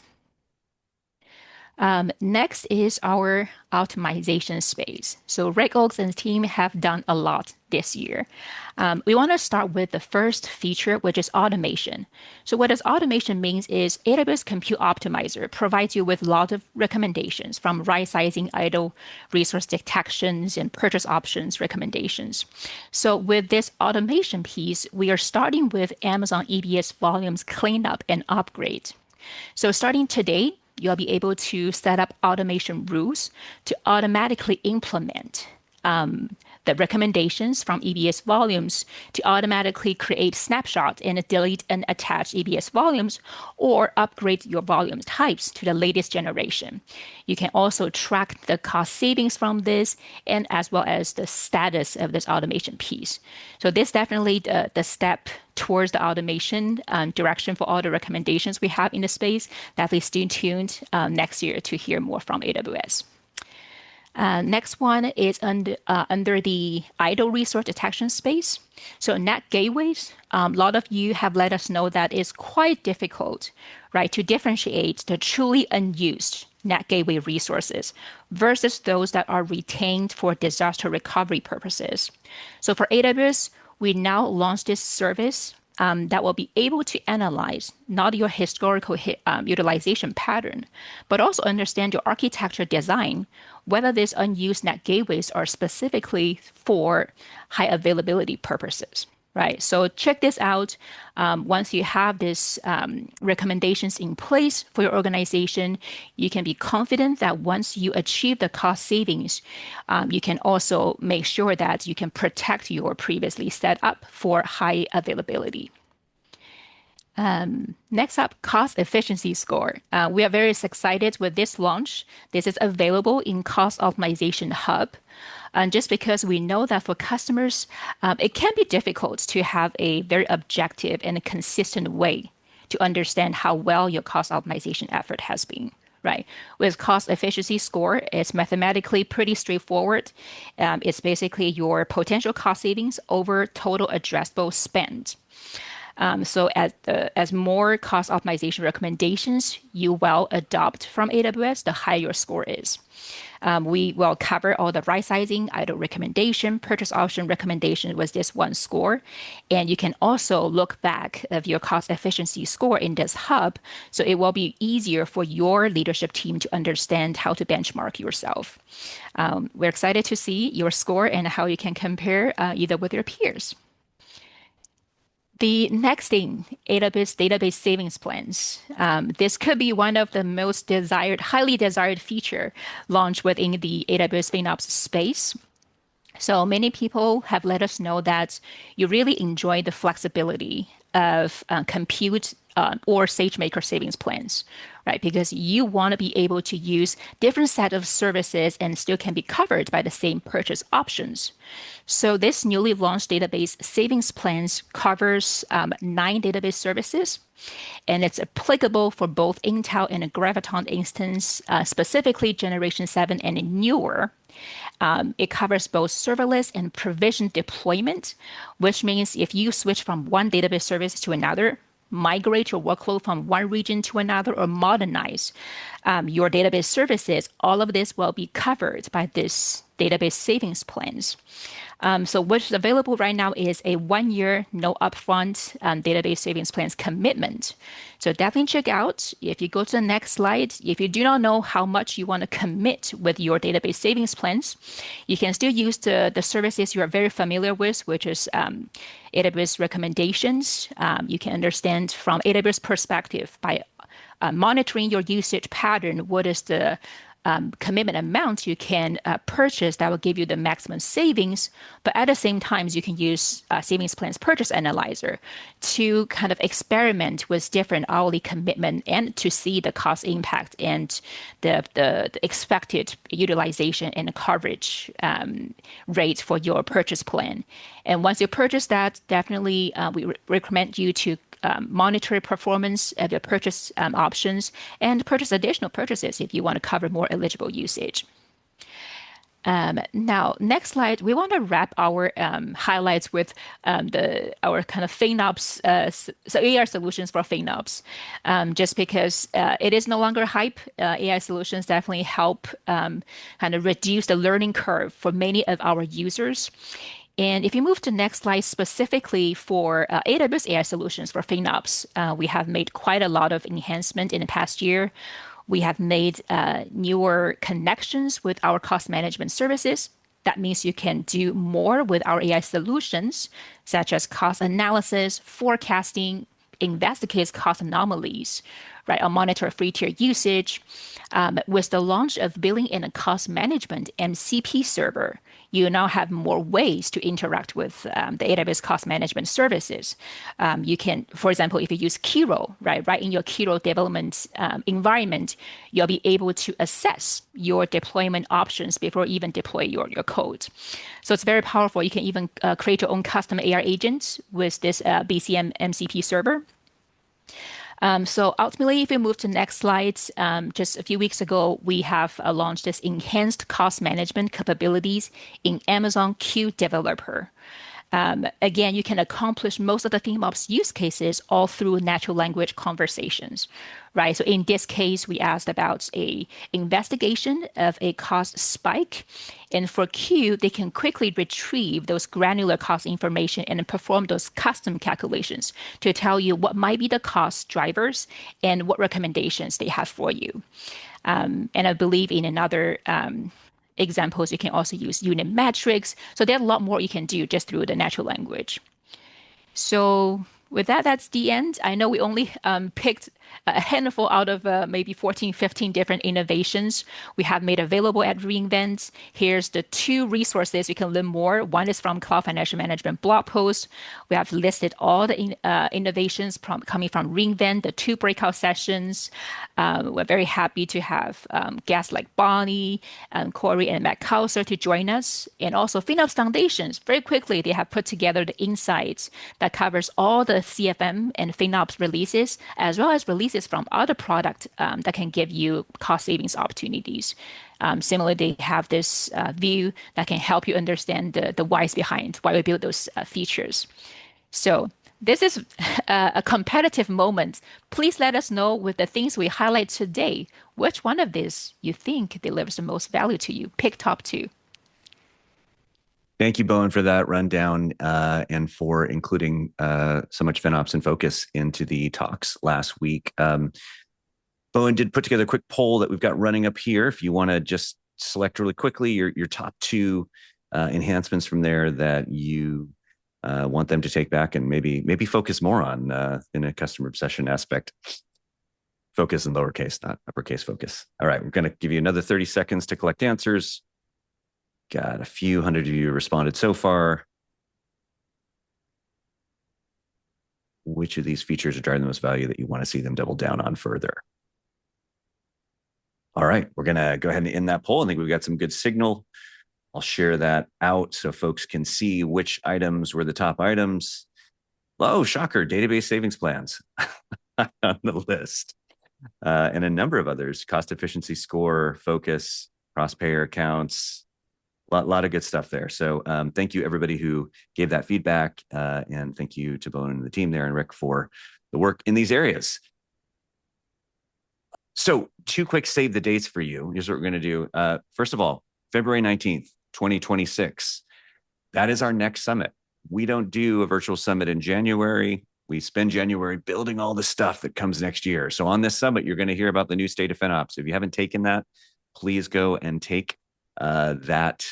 S15: Next is our optimization space. So Rick Oaks and team have done a lot this year. We want to start with the first feature, which is automation. So what does automation means is AWS Compute Optimizer provides you with a lot of recommendations from right-sizing idle resource detections and purchase options recommendations. So with this automation piece, we are starting with Amazon EBS volumes cleanup and upgrade. So starting today, you'll be able to set up automation rules to automatically implement the recommendations from EBS volumes to automatically create snapshots and delete and attach EBS volumes, or upgrade your volume types to the latest generation. You can also track the cost savings from this, and as well as the status of this automation piece. So this definitely the step towards the automation direction for all the recommendations we have in the space. Definitely stay tuned next year to hear more from AWS. Next one is under the idle resource detection space. So NAT gateways, a lot of you have let us know that it's quite difficult, right, to differentiate the truly unused NAT gateway resources versus those that are retained for disaster recovery purposes. So for AWS, we now launched this service that will be able to analyze not your historical utilization pattern, but also understand your architecture design, whether these unused NAT gateways are specifically for high availability purposes. Right. So check this out. Once you have these recommendations in place for your organization, you can be confident that once you achieve the cost savings, you can also make sure that you can protect your previously set up for high availability. Next up, cost efficiency score. We are very excited with this launch. This is available in Cost Optimization Hub. And just because we know that for customers, it can be difficult to have a very objective and a consistent way to understand how well your cost optimization effort has been, right? With cost efficiency score, it's mathematically pretty straightforward. It's basically your potential cost savings over total addressable spend. So as more cost optimization recommendations you will adopt from AWS, the higher your score is. We will cover all the right sizing, idle recommendation, purchase option recommendation with this one score. And you can also look back of your cost efficiency score in this hub. So it will be easier for your leadership team to understand how to benchmark yourself. We're excited to see your score and how you can compare either with your peers. The next thing, AWS database savings plans. This could be one of the most desired, highly desired feature launched within the AWS FinOps space. So many people have let us know that you really enjoy the flexibility of compute or SageMaker savings plans, right? Because you want to be able to use different set of services and still can be covered by the same purchase options. So this newly launched database savings plans covers 9 database services, and it's applicable for both Intel and a Graviton instance, specifically Generation 7 and newer. It covers both serverless and provision deployment, which means if you switch from one database service to another, migrate your workload from one region to another, or modernize your database services, all of this will be covered by this database savings plans. So what's available right now is a 1-year, no upfront database savings plans commitment. So definitely check out. If you go to the next slide, if you do not know how much you want to commit with your database savings plans, you can still use the services you are very familiar with, which is AWS recommendations. You can understand from AWS perspective by monitoring your usage pattern, what is the commitment amount you can purchase that will give you the maximum savings. But at the same time, you can use Savings Plans Purchase Analyzer to kind of experiment with different hourly commitment and to see the cost impact and the expected utilization and coverage rate for your purchase plan. And once you purchase that, definitely we recommend you to monitor performance of your purchase options and purchase additional purchases if you want to cover more eligible usage. Now, next slide, we want to wrap our highlights with our kind of FinOps, so AI solutions for FinOps. Just because it is no longer hype, AI solutions definitely help kind of reduce the learning curve for many of our users. And if you move to the next slide, specifically for AWS AI solutions for FinOps, we have made quite a lot of enhancement in the past year. We have made newer connections with our cost management services. That means you can do more with our AI solutions, such as cost analysis, forecasting, investigate cost anomalies, right, or monitor free tier usage. With the launch of billing and cost management MCP server, you now have more ways to interact with the AWS cost management services. You can, for example, if you use Kiro, right in your Kiro development environment, you'll be able to assess your deployment options before you even deploy your code. So it's very powerful. You can even create your own custom AR agents with this BCM MCP server. So ultimately, if we move to the next slide, just a few weeks ago, we have launched this enhanced cost management capabilities in Amazon Q Developer. Again, you can accomplish most of the FinOps use cases all through natural language conversations, right? So in this case, we asked about a investigation of a cost spike. And for Q, they can quickly retrieve those granular cost information and perform those custom calculations to tell you what might be the cost drivers and what recommendations they have for you. And I believe in another examples, you can also use unit metrics. So there's a lot more you can do just through the natural language. So with that, that's the end. I know we only picked a handful out of maybe 14, 15 different innovations we have made available at reInvent. Here's the 2 resources you can learn more. One is from Cloud Financial Management blog post. We have listed all the innovations coming from reInvent, the 2 breakout sessions. We're very happy to have guests like Bonnie, Corey, and Matt Kauser to join us. And also FinOps Foundations. Very quickly, they have put together the insights that covers all the CFM and FinOps releases, as well as releases from other products that can give you cost savings opportunities. Similarly, they have this view that can help you understand the whys behind why we build those features. So this is a competitive moment. Please let us know with the things we highlight today, which one of these you think delivers the most value to you. Pick top 2.
S1: Thank you, Bowen, for that rundown and for including so much FinOps and focus into the talks last week. Bowen did put together a quick poll that we've got running up here. If you want to just select really quickly your top 2 enhancements from there that you want them to take back and maybe focus more on in a customer obsession aspect. Focus in lowercase, not uppercase focus. All right, we're going to give you another 30 seconds to collect answers. Got a few hundred of you responded so far. Which of these features are driving the most value that you want to see them double down on further? All right, we're going to go ahead and end that poll. I think we've got some good signal. I'll share that out so folks can see which items were the top items. Oh, shocker, database savings plans on the list. And a number of others, cost efficiency score, focus, cross-payer accounts, a lot of good stuff there. So thank you, everybody who gave that feedback. And thank you to Bowen and the team there and Rick for the work in these areas. So 2 quick save the dates for you. Here's what we're going to do. First of all, February 19th, 2026. That is our next summit. We don't do a virtual summit in January. We spend January building all the stuff that comes next year. So on this summit, you're going to hear about the new state of FinOps. If you haven't taken that, please go and take that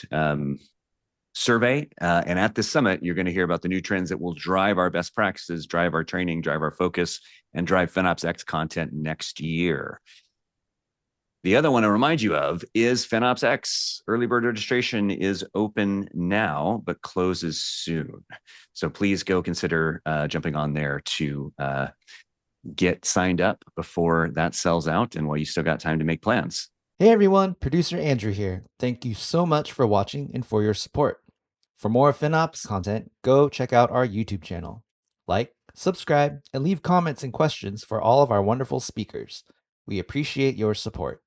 S1: survey. And at this summit, you're going to hear about the new trends that will drive our best practices, drive our training, drive our focus, and drive FinOps X content next year. The other one I remind you of is FinOps X. Early bird registration is open now, but closes soon. So please go consider jumping on there to get signed up before that sells out and while you still got time to make plans.
S16: Hey everyone, producer Andrew here. Thank you so much for watching and for your support. For more FinOps content, go check out our YouTube channel. Like, subscribe, and leave comments and questions for all of our wonderful speakers. We appreciate your support.